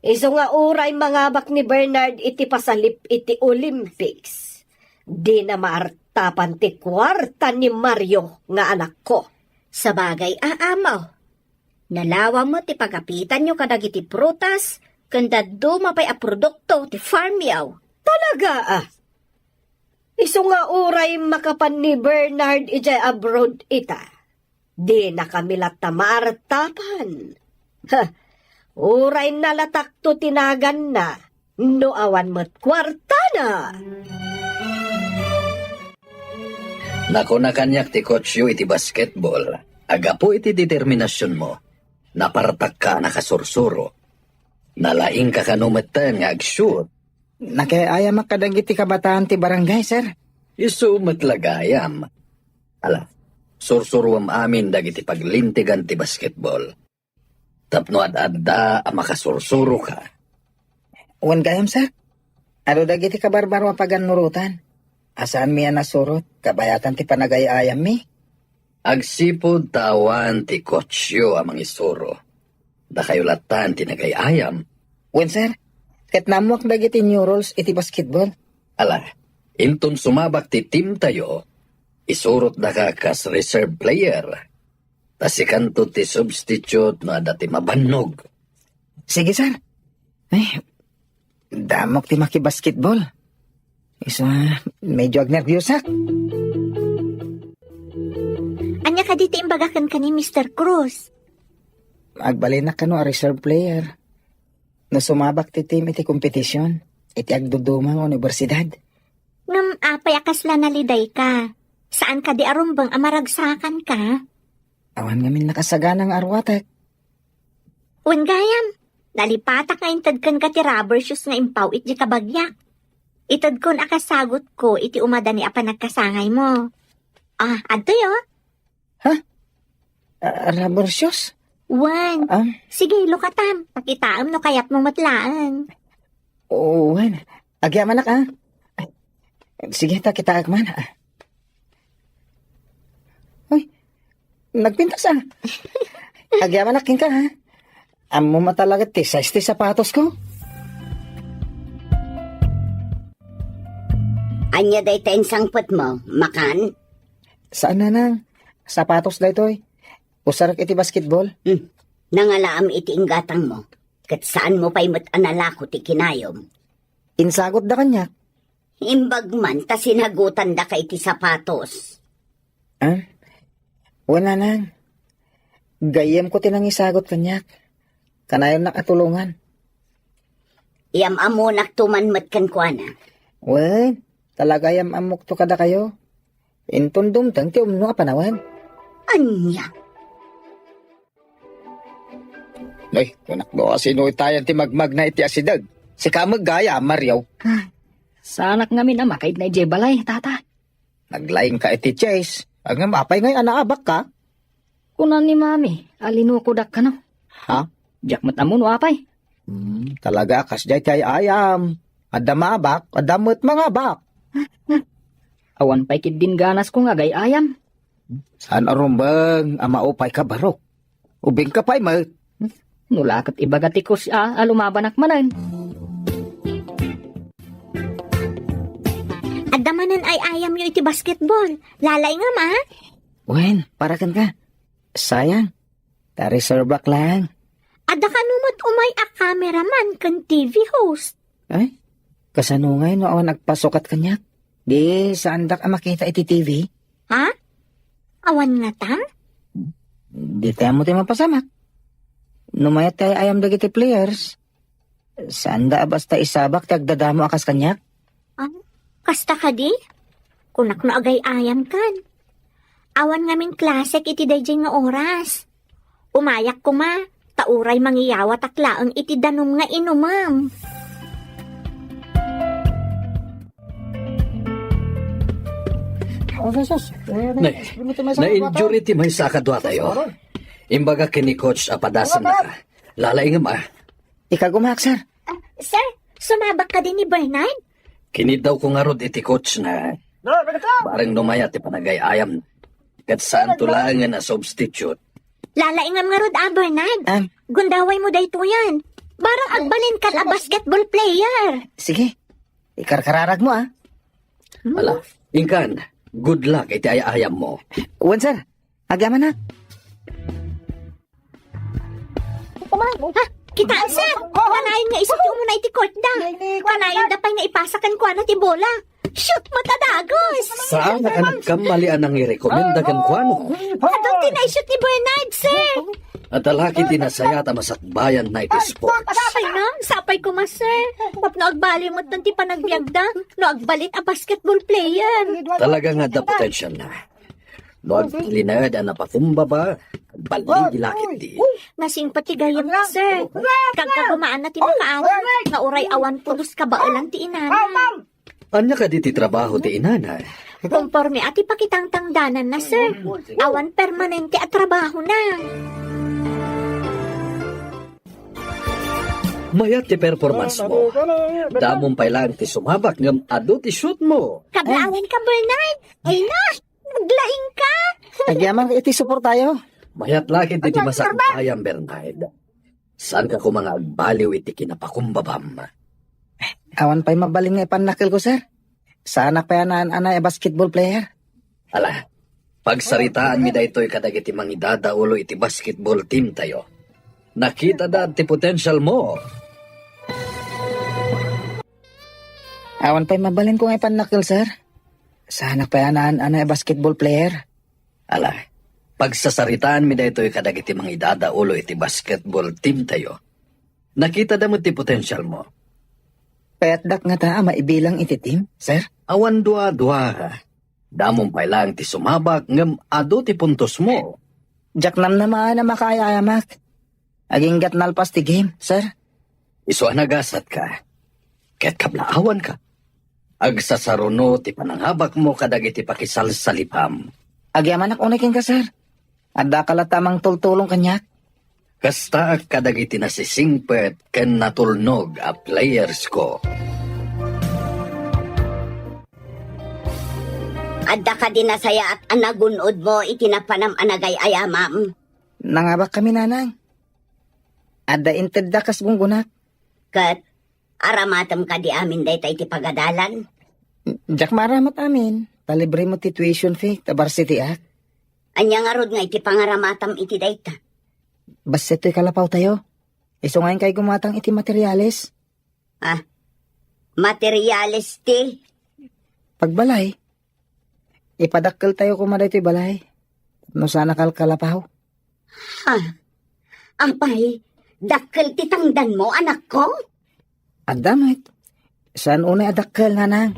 Iso nga uray mangabak ni Bernard iti pasalip iti Olympics. Di na maartapan ti kwarta ni Mario nga anak ko. Sa bagay Amaw. Nalawa mo ti pagapitan nyo kadag iti prutas, kanda dumapay a produkto ti farm yaw. Talaga Iso nga uray makapan ni Bernard ijay abroad ita. Di na kami lata maartapan. Uray nalatak to tinagan na, no awan mo't kwarta na. Nako na kanyak ti coach yu iti basketball. Aga po iti determinasyon mo. Napartak ka nakasursuro. Nalaing ka kanumatan nga ag-shoot. Nakiaya makadag iti kabataan ti barangay, sir. Isumat lagayam. Ala, sursuruam amin dagiti paglintigan ti basketball. Tapno ad-adda makasursuro ka. Wan gayam, sir. Ano dagiti kabarbaro paganurutan? Asaan mi nasurot? Kabayatan ti panagayayam mi? Agsipod tawan ti coach yu amang isuro. Da kayo latan ti nagayayam. Wan, sir. Ket namuak dagiti new rules iti basketball. Ala, inton sumabak ti team tayo, isurot na ka kas reserve player. Tasikanto ti substitute na dati mabannog. Sige, sir. Ay, damok ti makibasketball. Isa, medyo agnervyosak. Anya ka diti imbagakan ka ni Mr. Cruz. Agbalinak ka no a reserve player. No sumabak ti team iti kompetisyon, iti agdudumang universidad. Ngam payakas la naliday ka. Saan ka di arumbang amaragsakan ka? Awan ngamin nakasaganang arwatak. Gayam, nalipatak nga intad kan ka ti rubber shoes nga impaw iti kabagyak. Itad kon akasagot ko iti umada ni apa nagkasangay mo. Adto yo? Rubber shoes? Wan, sige lukatam, pakitaam no kayat mo matlaan. Oo, wan. Agyaman na ka. Sige, kita agman. Uy, nagpintas Agyaman na king ka, ha? Amo matalaga ti size ti sapatos ko. Anya day tayong sangpot mo, makan? Saan na nang? Sapatos da ito'y. Usarak iti basketball. Nangalaam iti inggatang mo. Kat saan mo pa'y matanalako ti kinayom? Insagot da kanya. Imbag man, ta sinagutan da ka iti sapatos. Wala nang. Gayem ko tinang isagot kanyak. Kanayon nakatulungan. Iyam-amunak tumanmat kan kwa na. Wen, talaga yam amok to kada kayo. Intundum tang ti umno ka panawan. Anya? Ay, kunak do sino itayan ti magmag na iti asidag. Si kamag gaya, Maryaw. Sanak ngamin na makaid na ijay balay, tata. Naglaing ka iti Chase. Ang mapay ngay anaabak ka. Kunan ni mami, alinukudak ka no. Ha? Diyak matamun wapay. Talaga kas jay tay ayam. Adda maabak, adda mo't mga bak. Awan pay kid din ganas ko nga gayayam. Saan arumbang amaupay ka barok? Ubing ka pa'y mo. Nulakat ibagati ko siya alumabanak manan. Adamanan ay ayam yo iti basketball. Lalay nga ma. Wen, para kan ka. Sayang. Ta-reserve back lang. Adda ka numot umay a cameraman kan TV host. Ay, kasanungay no awan nagpasukat kanyak. Di, saan dak makita iti TV? Ha? Awan nga ta? Di tayo mo tayo mapasamak. Numayat tayo ayam dagiti players. Saan da basta isabak tagdadamo akas kanyak? Kasta ka di? Kunak no agay ayam kan. Awan ngamin klasek iti dayjay nga oras. Umayak ko ma, tauray mangiyawa taklaang iti danom nga inumam. Okay, sus. Na-injury ti may sa kadwa tayo. Imbaga kini coach apadasan na ka. Lalaingam Ikagumak, sir. Sir, sumabak ka din ni Bernard? Kini daw ko nga rod iti coach na barang numaya ti panagay ayam. Kat saan tulangan na substitute. Lalaingam nga rod, Bernard. Um, Gundaway mo dayto yan. Barang agbalin ka a basketball player. Sige. Ikarkararag mo, Ala, ingkan, good luck iti ayam mo. Uwan, sir. Agaman na. Ha? Kitaan, sir. Kanayon nga isot yung muna iti court da. Kanayon da pa'y nga ipasakan ko na ti bola. Shoot mo tadagos. Saan nga anak kamalian ang i-recomendagan ko ano? Atong tinaishoot ni Bernard, sir. At alaki tinasaya ta masakbayan na iti sports. Ay na, sapay ko mas, sir. Wap na agbali mo tanti panagbiag da. No agbalit a basketball player. Talaga nga da potential na. No aglinad ang napatumba ba? Baling gilakit di. Nasing patigayam na, sir. Kagkagumaan na ti makaawan. Nga uray awan pulos ka ba lang ti inana. Anya ka di ti trabaho ti inana? Conforme ati pakitang tangdanan na, sir. Awan permanente at trabaho na. Mayat ti performance mo. Damong pailang ti sumabak ngam ado ti shoot mo. Kablaawan ka, Bernard. Ay na, maglaing ka. Agyaman ka iti support tayo. Mayat laki ti masakbayan Bernard. Saan ka ko mga agbaliw iti kinapakumbabam? Awan pa'y mabaling nga ipanakil ko, sir. Sana pa yan anay basketball player. Ala, pagsaritaan mi daytoy kadagiti mangidada ulo iti basketball team tayo. Nakita da ti potential mo. Awan pa'y mabaling ko nga ipanakil, sir. Sana pa yan anay basketball player. Ala, pagsasaritaan mi daytoy kadagiti mangidada ulo iti basketball team tayo. Nakita da mo ti potential mo. Petdak nga ta maibilang iti team, sir. Awan dua-dua. Damong pailang ti sumabak ngam ado ti puntos mo. Jaknam naman na makayayamak. Aging nalpas ti game, sir. Iso anagasat ka. Ket kablaawan ka. Agsasaruno ti pananghabak mo kadagiti pakisalsalipam. Agyaman ak unakin ka, sir. Adda ka tamang tultulong kanyak. Kasta kadagiti nasisingpet ken natulnog a players ko. Adda ka din nasaya at anagunod mo itinapanam anagay ayamam. Nangabak kami, nanang. Adda inted da kas gunggunak. Kat, aramatam ka di amin day tayo ti pagadalan. Jak maramat amin. Palibre mo ti tuition fee, ta varsity ak. Anya nga rod nga iti pangaramatam iti dayta. Basta ito'y kalapaw tayo. Iso ngayon kay gumatang iti materyales. Ah, materialis ti. Pagbalay, ipadakkel tayo kumaday ito'y balay. No sana kalapaw. Ha? Apay, dakkel ti tangdan mo, anak ko? Adamit. Saan unay adakkel, nanang?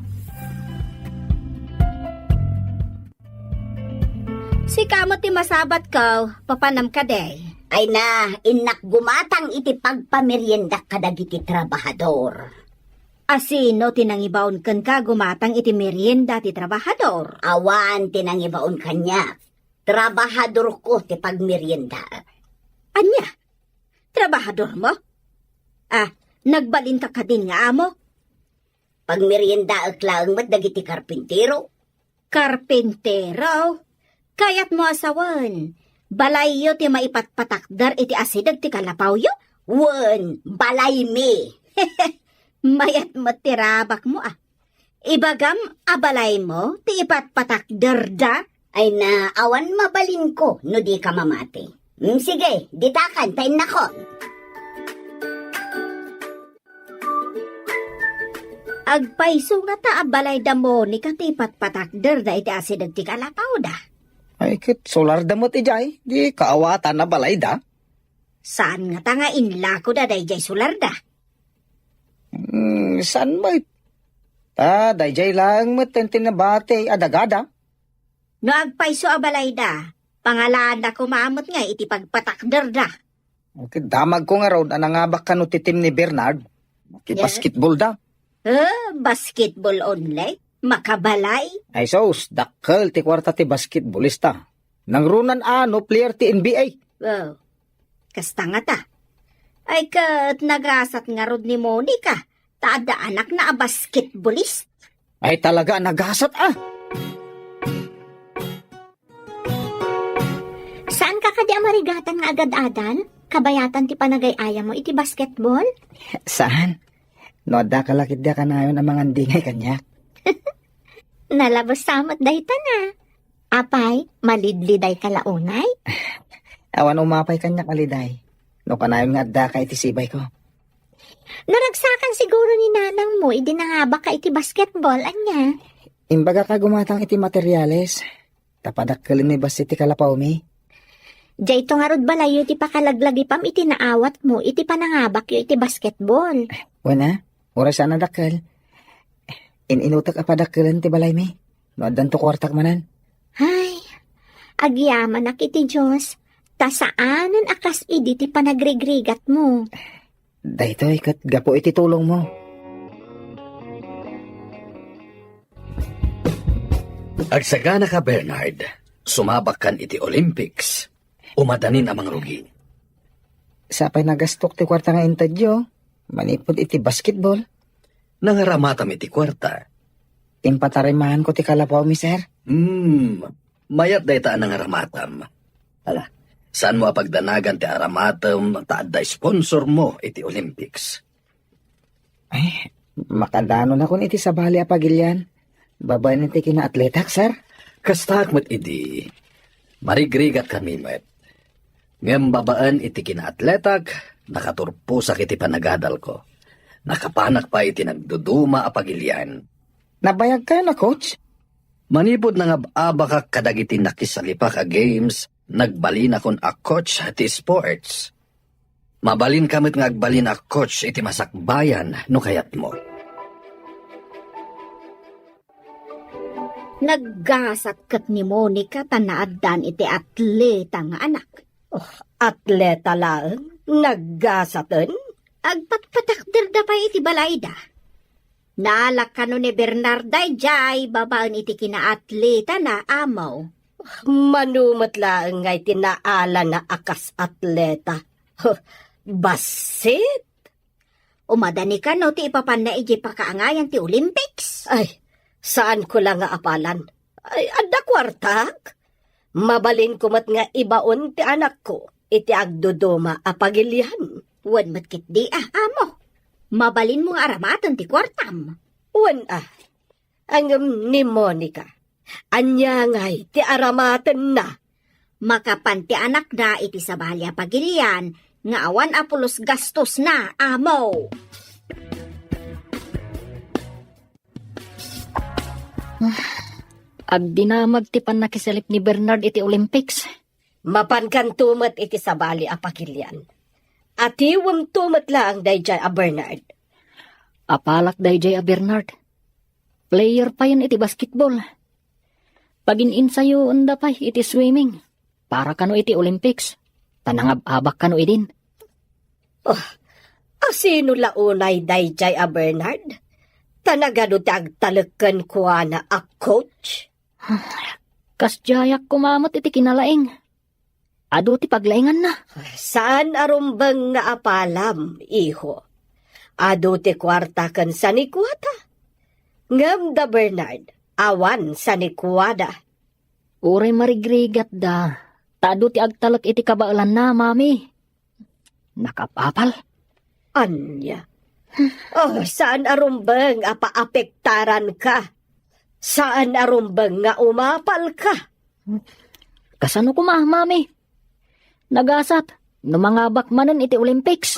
Si kamot ti masabat ka, papanam ka day. Ay na, inak gumatang iti pagpamerienda kadagiti trabahador. Asino tinangibaon ken ka gumatang iti merienda ti trabahador. Awan tinangibaon kanya. Trabahador ko ti pagmerienda. Anya? Trabahador mo? Nagbalin ka din nga amo? Pagmerienda aklang dagiti karpintero. Karpintero? Kayat mo asawan. Balayo ti maipatpatakdar iti asidag ti kalapaw yo? Wen, balay mi. Mayat matirabak mo Ibagam abalay mo ti ipatpatakdar da? Ay na, awan mabalin ko no di ka mamati. Sige, ditakan, tayo nako. Agpaiso nga ta abalay da mo ni kati patpatakdar da iti asidag ti kalapaw da. Ay, kit solar damot ijay. Di kaawatan na balay da. Saan nga ta nga inlako da day jay sular da? Saan ba? Dayjay lang matentin na bate adagada. No agpaiso abalay da, pangalaan da kumamot nga iti pagpatakdar da. Okay, damag ko nga raw na nangabak ka no titim ni Bernard. Yeah. Basketball da. Basketball only? Makabalay? Ay sos, dakkel ti kwarta ti basketballista. Nangrunan ano player ti NBA. Wow. Kasta nga ta. Ay kat nagasat nga rod ni Monica. Tada anak na a basketballist. Ay talaga nagasat Saan ka kadi marigatan nga agad-adan? Kabayatan ti panagay-aya mo iti basketball? Saan? No, da kalakit da ka na yun ang mga dingay kanya. Nalabas samot dahi na. Apay, malidliday kalaunay? Awan umapay kanya kaliday. No, kanayon nga da ka iti sibay ko. Naragsakan siguro ni nanang mo, idinangaba ka iti basketball, anya. Imbaga ka gumatang iti materyales. Tapadakkelin ni bas iti kalapaw mi. Diyay to nga rod balayo iti pakalaglagi pam iti naawat mo, iti panangabak yo iti basketball. Wana, oras sana dakkel. Ininutak apadakkelin ti balay mi. No, adan to kwartak manan. Ay, agyaman ak iti Diyos, tasaanan akas idi ti panagrigrigat mo. Dahito ikat gapo iti tulong mo. Agsagana ka, Bernard. Sumabak kan iti Olympics. Umadanin amang rugi. Sapay nagastok ti kwarta nga intadyo. Manipod iti basketball. Nangaramatam iti kwarta. Impatarimahan ko ti kalapaw mi, sir. Mayat day taan nangaramatam. Ala, saan mo apagdanagan ti aramatam taad da sponsor mo iti Olympics? Ay, makadano na kun iti sabali apagilyan. Babayan iti kina-atletak, sir. Kastak mo't idi. Marigrigat kami met. Ngem babaan iti kina-atletak, nakaturpusak iti panagadal ko. Nakapanak pa iti nagduduma apagilyan. Nabayag kayo na, coach? Manipod nga abaka kadagiti nakisalipak a games, nagbalin akon a coach ti sports. Mabalin kamit nga agbalin a coach iti masakbayan no kayat mo. Naggasat kat ni Monica tanaadan iti atleta nga anak. Atleta lang, naggasatan. Agpatpatakder da pa iti balayda. Naalak ka no ni Bernarday jay babaan iti kina-atleta na amaw. Manumat lang ngay tinaala na akas atleta. Basit? Umadani ka no ti ipapan na iji pakaangayan ti Olympics. Ay, saan ko lang nga apalan? Ay, adda kwartak. Mabalin ko mat nga ibaon ti anak ko. Iti agduduma apagilihan. Wan matkit di amo. Mabalin mo nga aramatan ti kwartam. Wan ang ni Monica. Anya ngay ti aramatan na. Makapanti anak na iti sabalya pagilian. Nga awan apulos gastos na amo. Agdinamag ti panakisalip ni Bernard iti Olympics. Mapankan tumat iti sabali apagilian. At iwam tumat lang dayjay a Bernard. Apalak dayjay a Bernard. Player pa yan iti basketball. Pagin sayo unda pa iti swimming. Para kano iti Olympics. Tanangab-abak kano idin. Asino launay dayjay a Bernard? Tanagado ti agtalakan ko na a coach? Kasjayak kumamot iti kinalaing. Ado ti paglaingan na. Saan arumbang nga apalam, iho? Ado ti kwarta kan sa nikwata. Ngam da Bernard, awan sa nikwada. Uray marigrigat da. Tado ti agtalak iti kabaalan na, mami. Nakapapal. Anya? Saan arumbang apaapektaran ka? Saan arumbang nga umapal ka? Kasano kumah, mami? Nagasat, numangabak manan iti Olympics.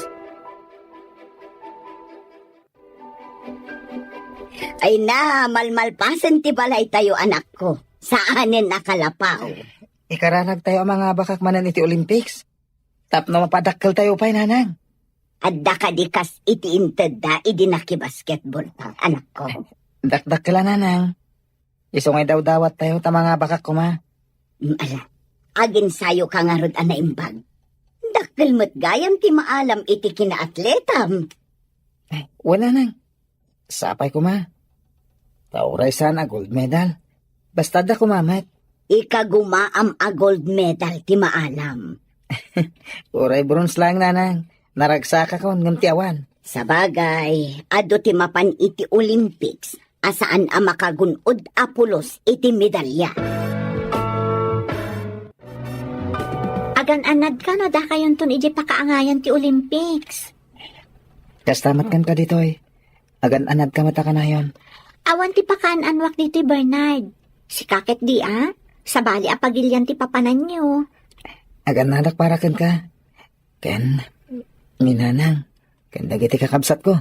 Ay na, malmalpasan ti balay tayo anak ko. Saanin nakalapaw. Ikaranag tayo ang mga bakak manan iti Olympics. Tap na mapadakkel tayo pa'y nanang. Adda ka di kas iti inted da, idi nakibasketball pa, anak ko. Dakdak nanang. Isungay daw dawat tayo ta mga bakak ko ma. Ala, agin sayo ka nga rod anaimbag. Dakkel mo't gayam ti maalam iti kina-atletam. Wala nang. Sapay ko ma. Tauray sana gold medal. Basta da kumamat. Ikagumaam a gold medal ti maalam. Uray bronze lang nanang. Naragsaka ko ng tiyawan. Sa bagay, ado ti mapan iti Olympics, asaan a makagunod a pulos iti medalya. Agan-anad ka no, da kayon ton iji pakaangayan ti Olympics. Kastamat kan ka dito eh. Agan-anad ka mata ka na yon. Awan ti pakaan-anwak dito Bernard. Si kakit di sabali a pagilyan ti papanan nyo. Agan-anak para kan ka. Ken, minanang. Ken dagiti kakabsat ko.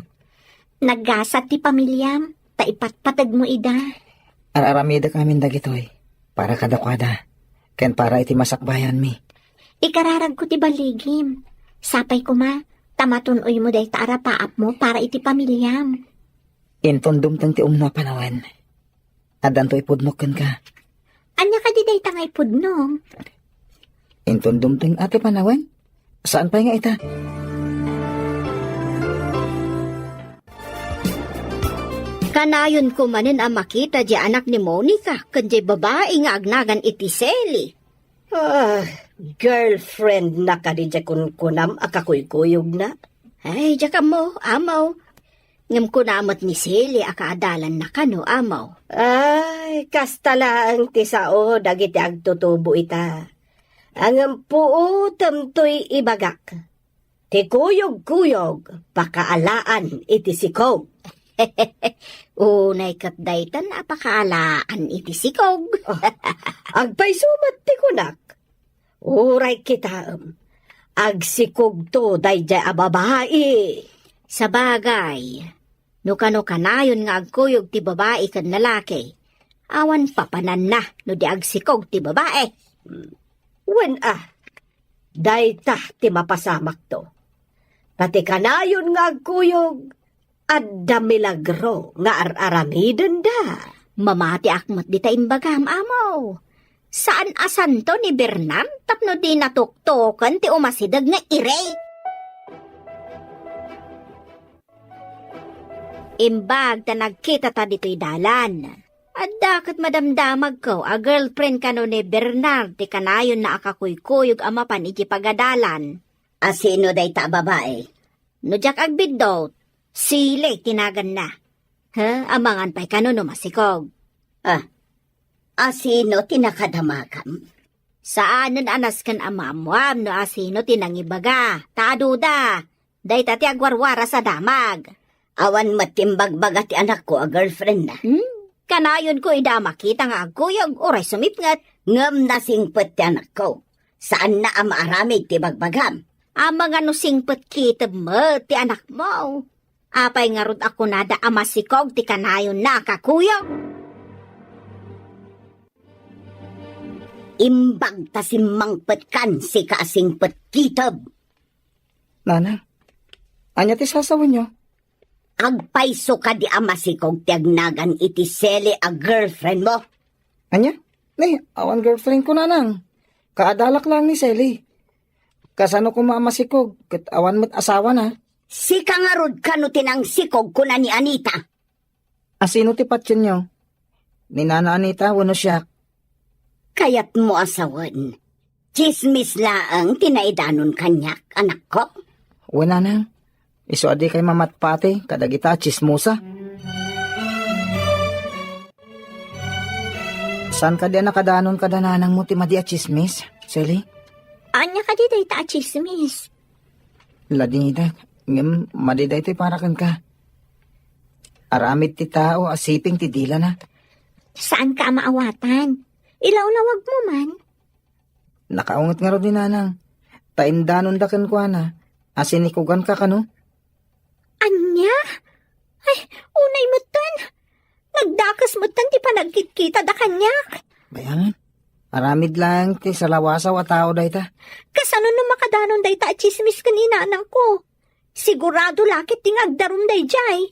Naggasat ti pamilyam, taipatpatag mo ida. Araramida kami dagitoy. Para kadakwada. Ken para iti masakbayan mi. Ikararag ko ti baligim. Sapay ko ma, tamatunoy mo day taarapaap mo para iti pamilyam. Intundum tang ti umno panawan. Adan to ipudnok ken ka. Anya ka di day tangay pudnong. Intundum tang ate panawan. Saan pa nga ita? Kanayon ko manin ang makita di anak ni Monica, kundi babae nga agnagan iti Sally. Girlfriend na ka di kunam akakuykuyog na. Ay, diya ka mo, amaw. Ngam kunamot ni Sally akaadalan na kano, amaw. Ay, kastalaan ti sao, dagiti agtutubo ita. Ang puo tamtoy ibagak. Ti kuyog-kuyog, pakaalaan iti sikog. Unay kat daytan apakaalaan iti sikog. Agpay sumat ti kunak. Uray kitaam. Agsikog to dayjay ababae. Sa bagay, no kanayon nga agkuyog ti babae kan lalaki. Awan papanan na no di agsikog ti babae. Wen dayta ti mapasamak to. Pati kanayon nga agkuyog. Adda milagro nga ar-aramiden da. Mamati akmat di ta imbagam, amaw. Saan asan to ni Bernard tapno di natuktokan ti umasidag nga ire? Imbag ta nagkita ta dito'y dalan. Adda kat madamdamag ko a girlfriend kano ni Bernard ti kanayon na akakuykuyog amapan iti pagadalan. Asino day ta babae? No jak agbidot. Sile, tinagan na. Amangan pa'y kano no masikog. Asino tinakadamagam? Saanan anas kan amamwam no asino tinangibaga. Taaduda. Day tati agwarwara sa damag. Awan matimbagbaga ti anak ko a girlfriend na. Kanayon ko ida makita nga agkuyog oray sumipngat. Ngam nasingpet ti anak ko. Saan na amaaramig ti bagbagam? Amang ano singpet kitab mo ti anak mo. Apay nga rod ako nada amasikog ti kanayon na kakuyog. Imbag ta simangpet kan si kaasingpet kitab. Nanang, anya ti sasawan nyo? Agpaiso ka di amasikog ti agnagan iti Sally a girlfriend mo. Anya? Ni, awan girlfriend ko nanang. Kaadalak lang ni Sally. Kasano ko maamasikog, kat awan mo't asawa na. Si kangarod kano tinang sikog ko na ni Anita. Asino ti patyon nyo? Ni Nana Anita, wano siya. Kayat mo asawan. Chismis laang tinaidanon kanyak, anak ko. Wala nang. Iso adi kay mamatpate, kadagita chismosa. San ka di nakadanon kadananang mo ti madi a chismis, Sally? Anya ka di day ta chismis. Ladingida, ngem madiday ti parakan ka. Aramid ti tao, asiping ti dila na. Saan ka maawatan? Ilawlawag mo man. Nakaungot nga ro din nanang. Taindanon da kan kwa na. Asinikugan ka kano? Anya? Ay, unay mo tan. Nagdakas mo tan, di pa nagkikita da kanyak. Bayangan. Aramid lang ti salawasaw a tao day ta. Kasano no makadanon day ta at chismis kanina anang ko. Sigurado lakit tingagdarum day jay.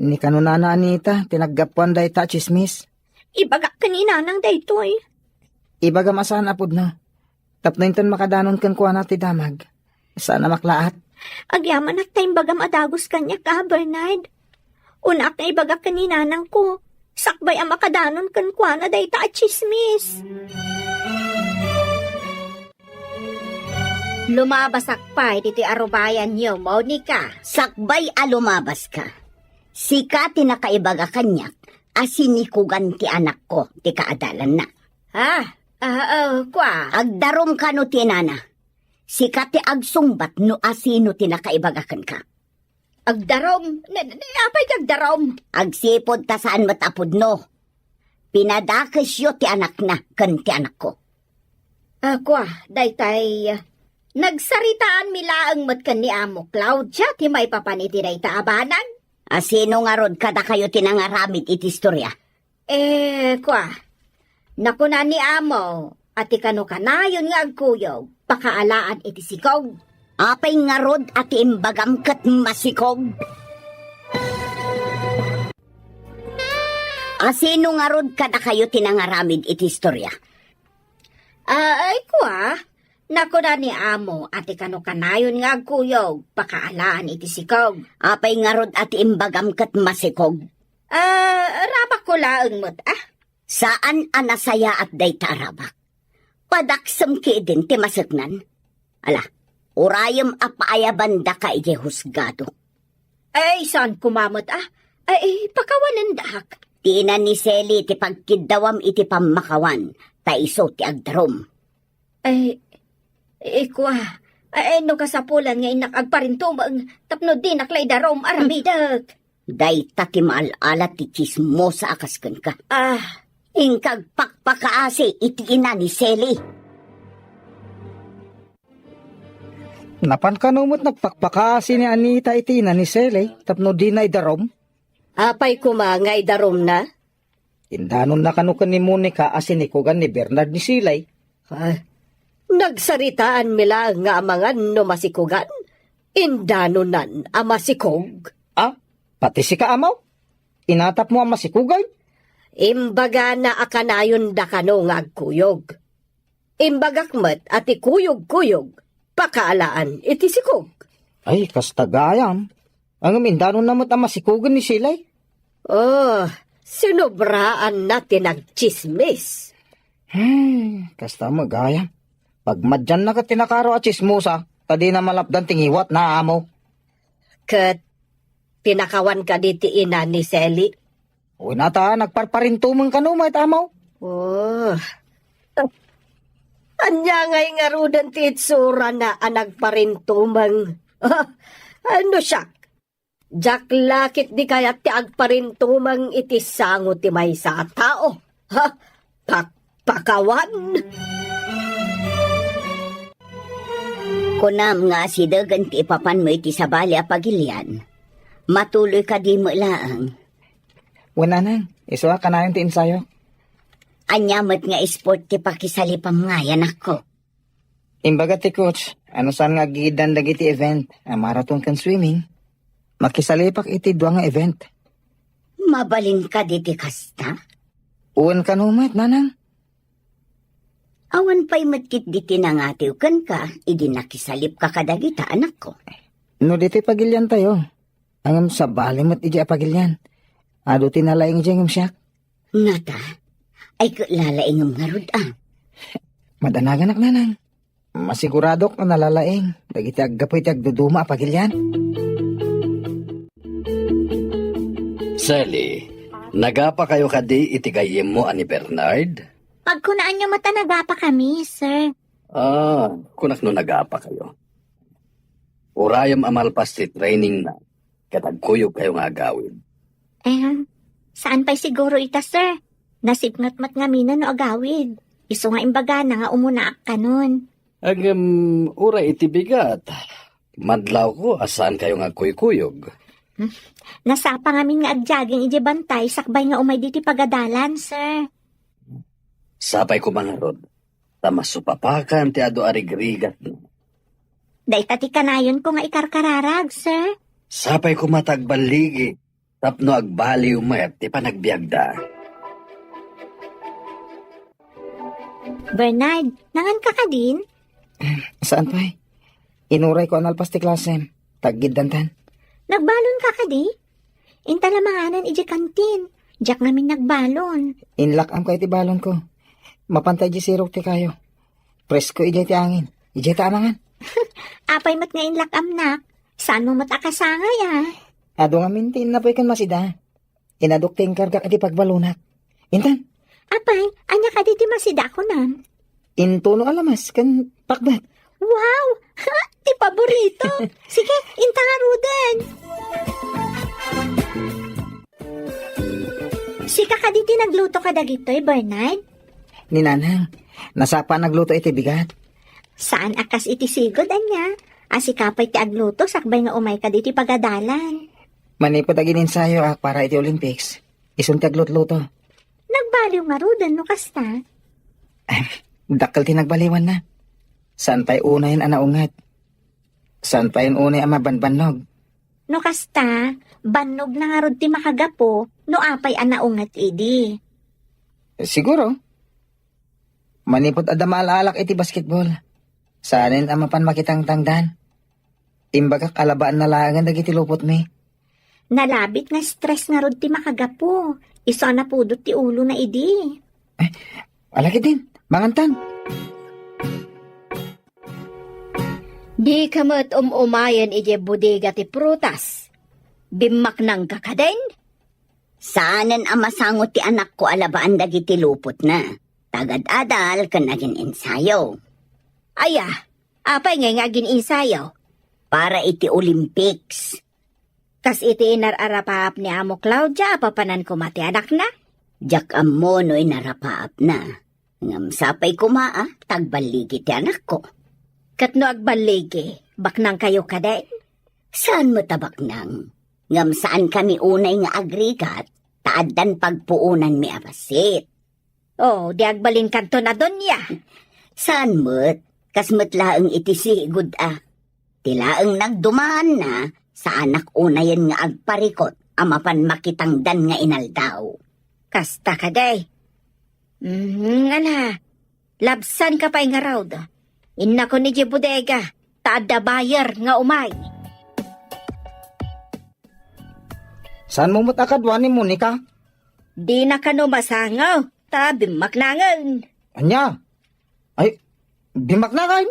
Ni kano Nana Anita, tinaggapuan day ta chismis. Ibagak kanina nang day toy. Ibaga masan apod na. Tapno inton makadanon kan kwa na ti damag. Sana maklaat. Agyaman at tayong bagam adagos kanya ka, Bernard. Unak na ibagak kanina nang ko. Sakbay ang makadanon kan kwa na day ta at chismis. Lumabas akpay diti arubayan niyo, Monica. Sakbay alumabas ka. Sika ti nakaibaga kanyak, asinikugan ti anak ko, ti kaadalan na. Kwa. Agdarom ka no ti nana. Sika ti agsungbat no asino ti nakaibagakan ka. Agdarom. Apay kagdarom. Agsipod ta saan matapod no. Pinadakes yo ti anak na, kan ti anak ko. Kwa, daytay. Nagsaritaan milaang matkan ni Amo Claudia, ti may papaniti day taabanan. Asino nga rod kada kayo tinangaramid iti istorya? Kwa. Nakuna ni Amo, at ikano kanayon nga agkuyog, pakaalaan iti sikog. Apay nga rod at imbagam kat masikog. Asino nga rod kada kayo tinangaramid iti istorya? Kwa. Nakuna ni Amo, at ikano kanayon nga agkuyog, pakaalaan iti sikog. Apay nga rod at imbagam kat masikog. Rabak ko laang mo't, Saan anasaya at day tarabak? Padaksam ki din ti masaknan. Ala, urayam apaayabanda ka iti husgado. Saan kumamot, pakawanan dahak. Tinan ni Seli ti pagkidawam iti pamakawan, taiso ti agdarom. Kwa, no kasapulan nga inak agparintumang, tapno din aklay darom aramidag. Day tati maalalat ti chismosa akaskan ka. Ingkag pakpakaasi iti ina ni Seli. Napan kanumot nagpakpakasi ni Anita iti na ni Sele, tapno di na idarom. Apay kumangay darom na? Indanon na kanukan ni Monica asinikugan ni Bernard ni Silay. Nagsaritaan mila nga amangan no masikugan. Indanonan ang masikog. Pati si kaamaw. Inatap mo ang masikugay. Imbaga na akanayon da kano nga agkuyog. Imbagakmat at ikuyog-kuyog. Pakaalaan iti sikog. Ay, kastagayam. Ang mindanon naman ang masikugan ni Silay. Sinubraan na tinagchismis. Kasta magayam. Pag madyan na ka tinakaro at chismosa, tadi na malapdan tingiwat na amo. Kat, pinakawan ka diti ina ni Seli. Uy nata, nagparparintumang kanumay tamaw. Anya ngay nga rudan ti itsura na nagparintumang. Ano siya? Jak lakit di kaya ti agparintumang iti sango ti may sa tao. Pakawan. Kunam nga si dagan ti ipapan mo iti sabali apagilian. Matuloy ka di mo laang. Wala nang, isuwa ka na yung ti ensayo. Anyamat nga sport ti pakisalipam nga yan ako. Imbaga ti coach, ano saan nga gidan dagiti event, marathon kan swimming. Makisalipak iti dua nga event. Mabalin ka diti kasta? Uwan ka numat, nanang. Awan pa'y matkit diti nangatiw kan ka, idi nakisalip ka kadagita anak ko. No diti pagilyan tayo. Angam sa balimot iti apagilyan. Ado tinalaing diyang siyak. Nata, ay lalaingam nga rod Madanagan ak nanang. Masiguradok na nalalaing. Dagiti aggapoy ti agduduma apagilyan. Sally, nagapa kayo kadi itigayim mo ani Bernard? Pagkunaan nyo matanaga pa kami, sir. Kunak no nagapa kayo. Urayam amalpas ti training na. Katagkuyog kayo nga agawin. Saan pa'y siguro ita, sir? Nasipnot-mat nga mina no agawid. Iso nga imbaga na nga umunaak ka nun. Ura iti bigat. Madlaw ko asan kayo nga kuykuyog. Nasapa nga min nga agjaging ije bantay, sakbay nga umay diti pagadalan, sir. Sapay ko mga rod. Tamasupapakan ti ado arigrigat. Dayta ti kanayon ko nga ikarkararag, sir. Sapay ko matagbaligi. Tapno agbaliw mayat ti panagbiagda. Bernard, nangan ka din? Saan pa Inuray ko analpas ti klasem. Taggidantan. Nagbalon ka di? Intalamanganan ije kantin. Diyak namin nagbalon. Inlak am kayo ti balon ko. Mapantay di sirok ti kayo. Presko ijay ti angin. Ijay ti amangan. Apay mat nga inlakam nak. Saan mo mat akasangay ah? Ado nga mintin na po ikan masida. Inadok ti karga iti pagbalunat. Intan, Apay, anya ka diti masida ko nam. intuno alamas kan pakbat. Wow! Ha! Ti paborito! Sige, inta nga Ruden! Sika ka diti nagluto ka dagitoy, Bernard? Ni nanang, nasapa nagluto iti bigat. Saan akas iti sigod, anya? Asikapay ti agluto, sakbay nga umay ka diti pagadalan. Manipod agin ensayo para iti Olympics. Isun ti aglutluto. Nagbaliw nga Ruden, no kasta? Dakkel ti nagbaliwan na. Saan pa'y unay ang anaungat? Saan pa'y unay ang mabanbanog? No kasta, bannog na nga rod ti makagapo, no apay anaungat idi. Siguro. Manipod adama alak iti basketball. Saanin ang mapan makitang tangdan. Imbagak alabaan na langan dagiti lupot mi. Nalabit nga stress nga rod ti makagapo. Iso na pudot ti ulo na idi. Alaki din, mangantan. Di ka mat umayan ije bodega ti prutas. Bimak nang kakaden? Saanan ang masangot ti anak ko alabaan dagiti lupot na. Tagad-adal kan naging ensayo. Aya, apay nga ngagin insayaw. Para iti Olympics. Kas iti inararapap ni Amo Claudia, papanan ko mati anak na. Jak ammo no'y narapaap na. Ngam sapay kumaa, tagbaligi ti anak ko. Katno agbaligi, baknang kayo kaden? Saan mo tabaknang? Ngam saan kami unay nga agrigat, taaddan pagpuunan mi abasit. Oh, di agbalin kanto na doon ya. Saan mo't? Kasmo't laeng iti sigud ah. Tilaeng nagdumaan na, sa anak unayan nga agparikot, amapan makitangdan nga inaldaw. Kasta ka day. Ala, labsan ka pa'y nga raw da. Inna ko ni bodega, taada bayar nga umay. Saan mo matakadwa ni Monica? Di na ka no masangaw, tabi maknangan. Anya? Ay, bimak na kayo?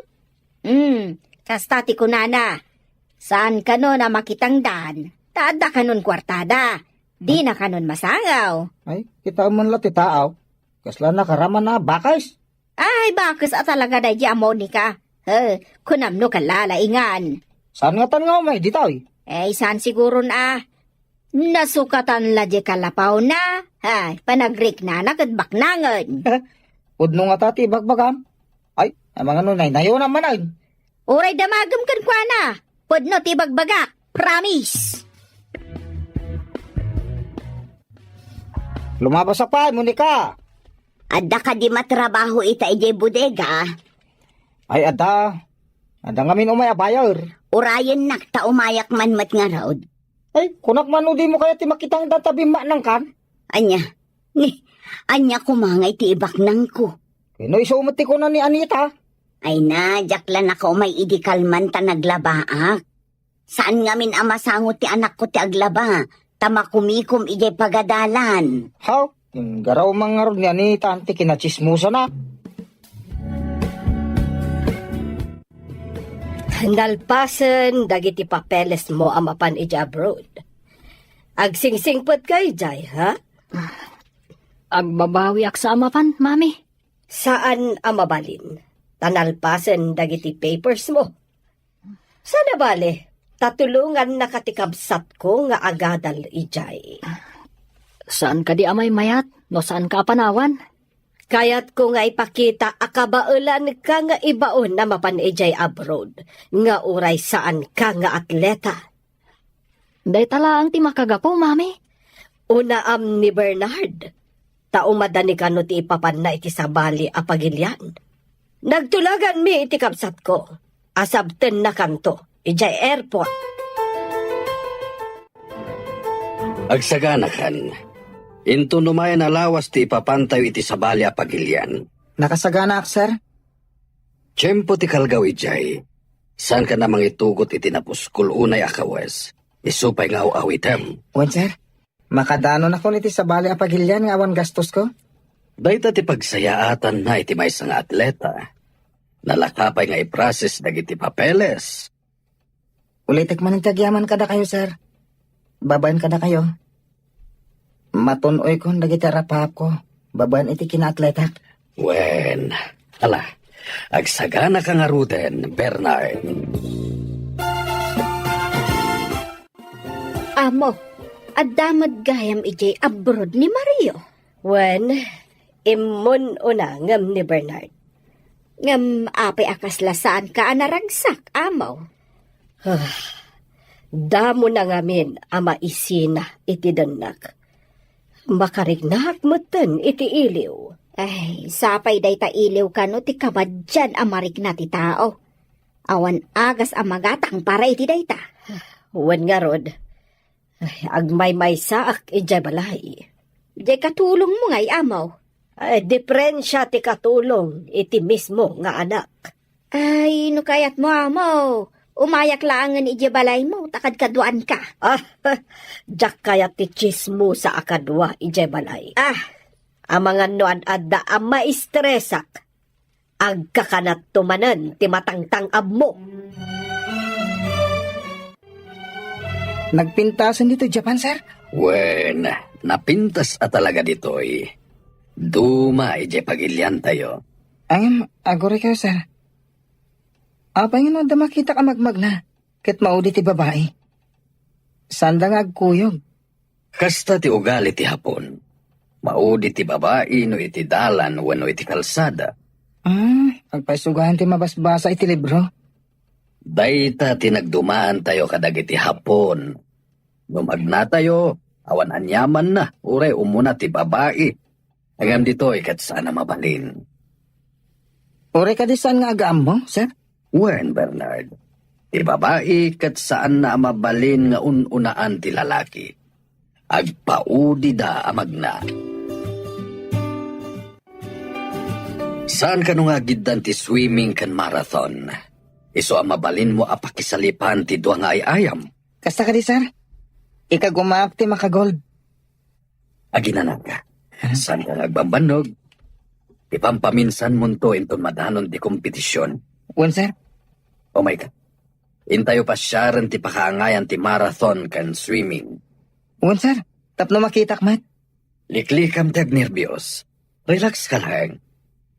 Kasta ti kunana. Saan ka no na makitangdan, taada ka nun kwartada. Di na ka nun masangaw. Ay, kita man la ti taaw. Kasla nakaraman na bakais. Ay, bakit talaga na di Monica? Kunam no kalalaingan. Saan nga tan nga umay, ditaw Saan siguro na? Nasukatan la di kalapaw na. Ay, panagrik na nakadbaknangan. Udno nga tati bagbagam. Ay, ang mga nunay, nayo naman ay. Uray damagam kan kwa na. Pudno ti bagbagak. Promise. Lumabas pa, Monica. Adda ka di matrabaho ita ijay bodega. Ay, ada ngamin umay abayar. Urayan nak ta umayak man mat nga raod. Ay, kunak man di mo kaya ti makitang databi mak kan. Anya kumangay ti ibak nang ko. Kino isumati ko na ni Anita. Ay na, jaklan ako may idikalman ta naglabaak. Saan ngamin ang masangot ti anak ko ti aglaba? Tamakumikom ijay pagadalan. How? Yung garaw mga ron ni Anita, anti kinachismusa na. Nalpasan dagiti papeles mo amapan ija abroad. Agsingsingpot kay jay, ha? Agbabawi ak sa amapan, mami. Saan amabalin? Tanalpasan dagiti papers mo. Sana bale, tatulungan nakatikabsat ko nga agadal ijay. Saan ka di amay mayat? No saan ka panawan? Kaya't ko nga ipakita akabaulan ka nga ibaon na mapan ijay abroad. Nga uray saan ka nga atleta. Day tala ang ti makagapo, mami. Una ni Bernard. Taumadani ka no ti ipapan na iti sabali apagilyan. Nagtulagan mi iti kapsat ko. Asabten na kanto. Ijay airport. Agsaganakan. Into numayan alawas ti ipapantaw iti sabali apagilyan. Nakasagana ak, sir? Tiyempo ti kalgaw ijay. Saan ka namang itugot iti napuskul unay akawes? Isupay nga awitem. Wen, sir? Makadanon ako niti sa bali apagilyan nga awan gastos ko. Dahita ti pagsayaatan na iti may nga atleta. Nalakapay nga i-process dagiti papeles. Ulitek man ang tagyaman kada kayo, sir. Babayan kada kayo. Matunoy ko dagiti rapap ko. Babayan iti kinaatleta. Wen, ala, agsagana ka nga ruten, Bernard. Amo, adamad gayam ijay abroad ni Mario. Wen, imon una ngam ni Bernard. Ngam apay akaslasaan ka anaragsak, amo. Damo na ngamin ama isina iti danak. Makarignak mo ten iti iliw. Ay, sapay day ta iliw ka no, ti kamadyan amarik na ti tao. Awan agas amagatang para iti day ta. Wen nga rod, agmay-may saak ijay balay. Di katulong mo ngay, amaw. Diferensya ti katulong iti mismo nga anak. Ay, no kayat mo, amaw. Umayak laangan iti balay mo, takad kaduan ka. Jak kaya ti chismo sa akadwa ijay balay. Amangan noan adda ang maistresak. Agkakanat tumanan ti matangtang abmo. Nagpintasan dito Japan, sir? Wen, napintas at talaga ditoy. Duma ije pagilyan tayo. Ang agore kayo, sir. Apay nga da makita ka magmag na. Ket maudi ti babae. Sanda nga agkuyog. Kasta ti ugali ti hapon. Maudi ti babae no iti dalan wano iti kalsada. Agpaisugahan ti mabasbasa iti libro. Dayta tinagdumaan tayo kadagiti hapon. Numagna tayo, awan anyaman na, uray umuna ti babae. Agam dito ikat sana mabalin. Ore ka di saan nga agaam mo, sir? Wen, Bernard, ti babae kat saan na mabalin nga ununaan ti lalaki. Agpaudi da amagna. Saan ka nung agiddan ti swimming kan marathon? Iso ang mabalin mo apakisalipan ti duwa nga ayam. Kasta ka di, sir? Ikagumaak ti makagold. Aginanag ka. Saan ka nagbambanog? Ti pampaminsan mo to inton madanon ti kompetisyon. Wen, sir? Oh my God. Intayo pa siyaran ti pakaangayan ti marathon kan swimming. Wen, sir? Tapno makitak mat? Liklikam ti agnerbiyos. Relax ka lang.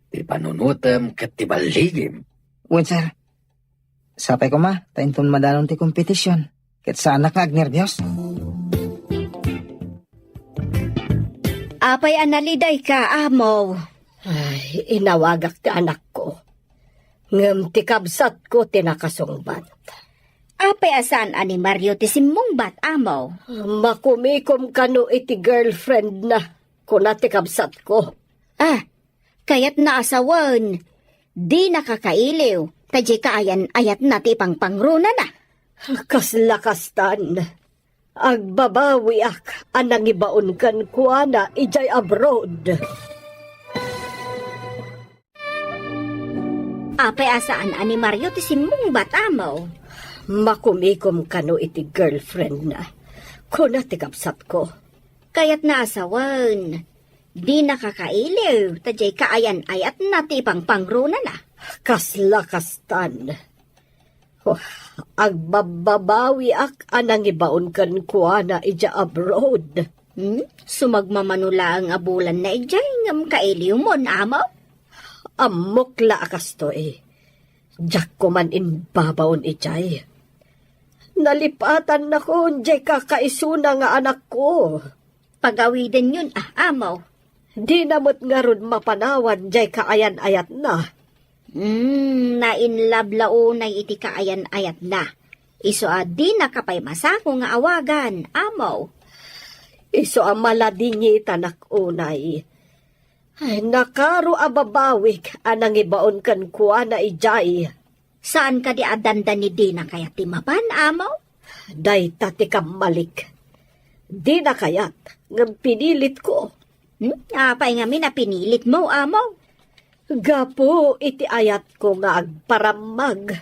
Ti panunutem kat ti baligim. Wen, sir? Sapay ko ma, tainton madanon ti kompetisyon. Ket sana ka agnerbiyos. Apay analiday ka, amaw. Ay, inawagak ti anak ko. Ngam ti kabsat ko tinakasungbat. Apay asan ani Mario ti simmong bat, amaw. Makumikom kano iti girlfriend na kuna ti kabsat ko. Kayat naasawan. Di nakakailiw. Tadya kaayan ayat na ti pangpangruna na. Kaslakastan. Agbabawi ak anang ibaon kan kuana ijay abroad. Apay asaan ani Mario ti simmong bat, amaw. Makumikom kano iti girlfriend na kuna ti kabsat ko. Kayat naasawan. Di nakakailiw. Tadya kaayan ayat na ti pangpangruna na. Kaslakastan. Agbababawi ak anang ibaon kan kuana ija abroad. Sumagmamanula ang abulan na ijay ngam kailiw mo, amaw. Amokla akasto Jak ko man inbabaon ijay. Nalipatan na ko jay kakaisuna nga anak ko. Pagawiden yun, amaw. Di namot nga ron mapanawan jay kaayan-ayat na. Nainlablaunay iti kaayan-ayat na. Iso di nakapay masako nga awagan, amaw. Iso maladingi tanak unay. Ay, nakaro ababawik anang ibaon kan kuana ijay. Saan ka di adanda ni Dina kaya timapan, amaw? Day tati kamalik. Di na kayat, ngam pinilit ko. Apay nga pinilit mo, amaw. Gapo iti ayat ko nga agparamag.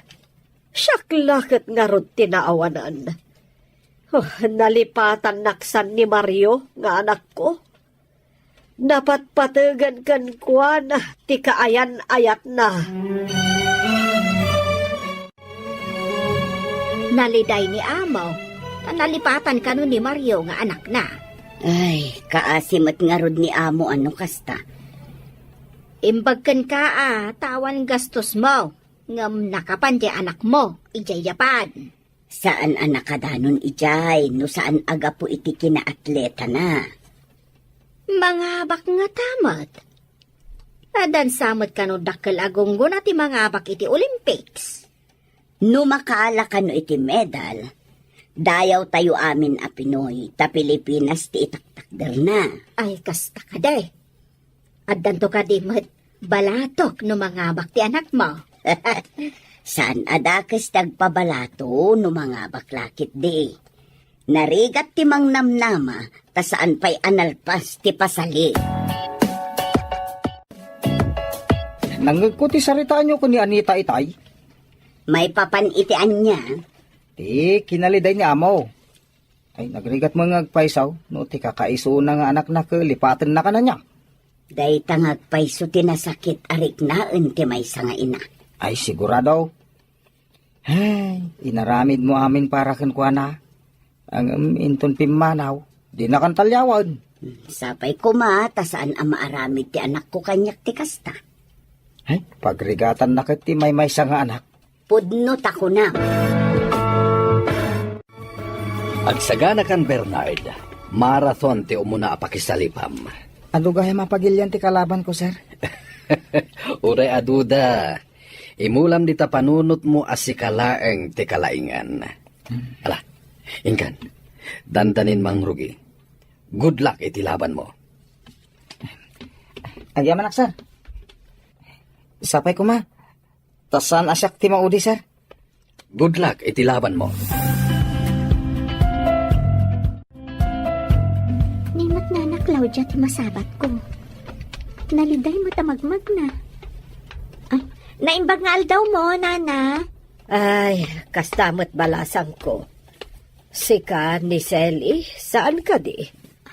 Siyaklakit nga ron tinaawanan. Nalipatan naksan ni Mario, nga anak ko. Napatpatagan kan kwa na ti kaayan-ayat na. Naliday ni Amaw. Nalipatan ka nun ni Mario nga anak na. Ay, kaasimat nga rod ni amo ano kasta. Imbagkan ka tawan gastos mo. Ngam nakapan di anak mo, ijay Japan. Saan anak kadanon ijay, no saan aga po iti kinaatleta na. Mga abak nga tamat. Adan samot ka no dakkel agunggo na ti mga abak iti Olympics. No makaala ka no iti medal, dayaw tayo amin a Pinoy, ta Pilipinas ti itaktakder na. Ay kasta ka day. Adan to ka di met balatok no mga abak ti anak mo. Saan adakes tagpabalato no mga baklakit di. Narigat ti mang namnama, ta saan pa'y analpas ti pasali. Nangagkuti saritaan nyo ko ni Anita itay. May papanitian niya, Ti, kinaliday ni amo. Ay, nagrigat mga agpaisaw, no ti kakaiso na nga anak na kalipatan na ka na niya. day tangag paiso tinasakit arik na ti may nga ina. Ay, sigurado. Ay, inaramid mo amin para kan kwa na. Ang inton pimanaw, di na kan talyawan. Sapay kuma, ta saan ang maaramid ti anak ko kanyak ti kasta. Ay, pagrigatan na kat ti may nga anak. Pudnot ako na. Agsagana kan Bernard, marathon ti umuna apakisalipam. Ano gaya mapagilyan ti kalaban ko, sir? Uray aduda, imulam dita panunot mo asikalaeng ti kalaingan. Ala, ingkan, dandanin mang rugi. Good luck iti laban mo. Agyaman ak, sir. Sapay ko ma. Tasan asyak ti maudi, sir. Good luck iti laban mo. Nimot na na Claudia ti masabat ko. Naliday mo tamagmag na. Ay, naimbag nga aldaw mo, nana. Ay, kastamot balasang ko. Sika ni Sally, saan ka di?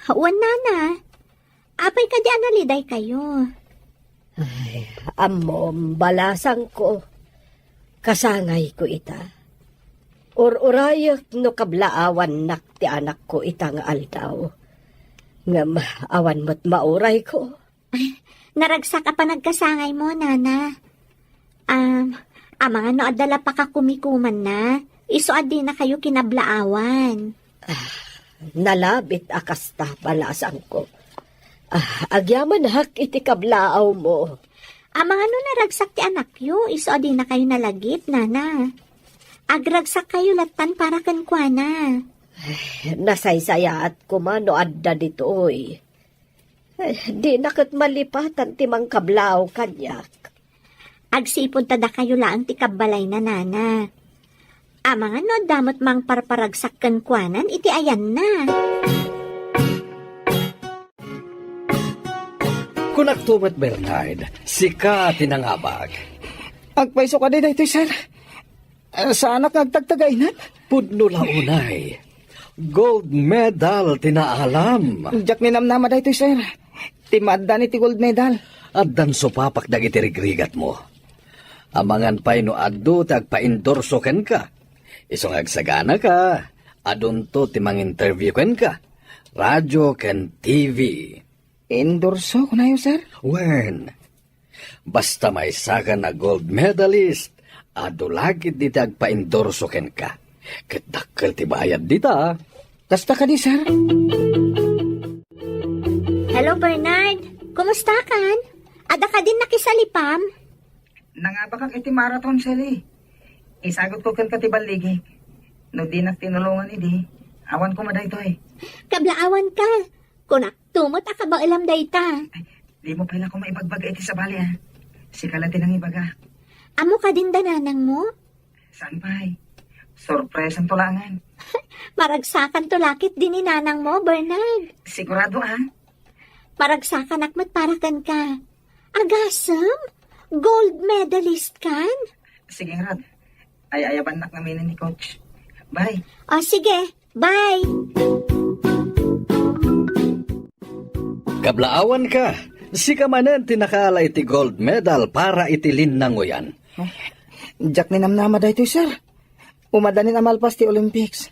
Hawan, nana. Apay ka di analiday kayo. Ay, amom, balasang ko. Kasangay ko ita. Ururayak no kablaawan nak ti anak ko ita nga aldaw. Ngam, awan mo't mauray ko. Naragsak ka pa nagkasangay mo, nana. Mga no adala pa ka kumikuman na. Isuad din na kayo kinablaawan. Nalabit akasta balasang ko. Agyaman hak iti kablaaw mo. Mga no naragsak ti anak yo, isuad din na kayo nalagip, nana. Agragsak kayo latan para kankwana. Nasaysaya at kumano adda ditoy. Di nakat malipatan timang kablaw kanyak. Agsipon tada kayo laang ti kabalay na, nana. Mga no damot mang parparagsak kankwanan, iti ayan na. Kunaktumat Bernard, sika tinangabag. Agpaiso ka din ito, sir. Saan ak nagtagtagay na? Pudno launay. Gold medal tinaalam. Jack ni namnama da ito, sir. Timadda ni ti gold medal. At dan supapak dagiti rigrigat mo. Amangan pa'y no addo tagpa-endorso ken ka. Isong agsagana ka. Adunto timang interview ken ka. Radyo ken TV. Endorso ko na yun, sir. Wen. Basta may saka na gold medalist. Ado lagit di tagpa-endorso ken ka. Kadakkel ti bayad dita. Kasta ka di, sir. Hello, Bernard. Kumusta kan? Ada ka din nakisalipam? Nangabakak iti marathon, Sally. Isagot ko kan katibaligi. No di nak tinulungan idi. Awan ko maday to eh. Kablaawan ka. Kunak tumot ka ba ilam dayta? Di mo pala ko maibagbag iti sa bali, ah. Sikalatin ang ibaga. Amo ka din dananang mo? Saan pa eh? Surprise ang tulangan. Maragsakan to lakit din ni nanang mo, Bernard. Sigurado, ah. Maragsakan akmat parakan ka. Agasam? Gold medalist kan? Sige, Rod. Ay ayaban nak namin ni Coach. Bye. O sige, Bye! Kablaawan ka. Si kamanen tinakala iti gold medal para itilin na nguyan. Jack ni namnama daytoy sir. Umadanin amalpas ti Olympics.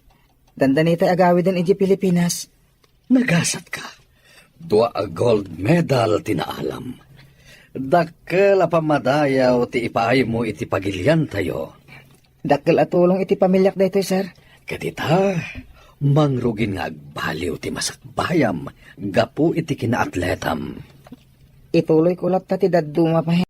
Dandanita agawi din iti Pilipinas. Nagasat ka. Dua a gold medal tinaalam. Dakkel a pamadayaw ti ipaay mo iti pagilyan tayo. Dakkel at tulong iti pamilyak daytoy sir. Kadita, mangrugin nga agbaliw ti masakbayam, gapu iti kinaatletam. Ituloy ko lang ti daduma pa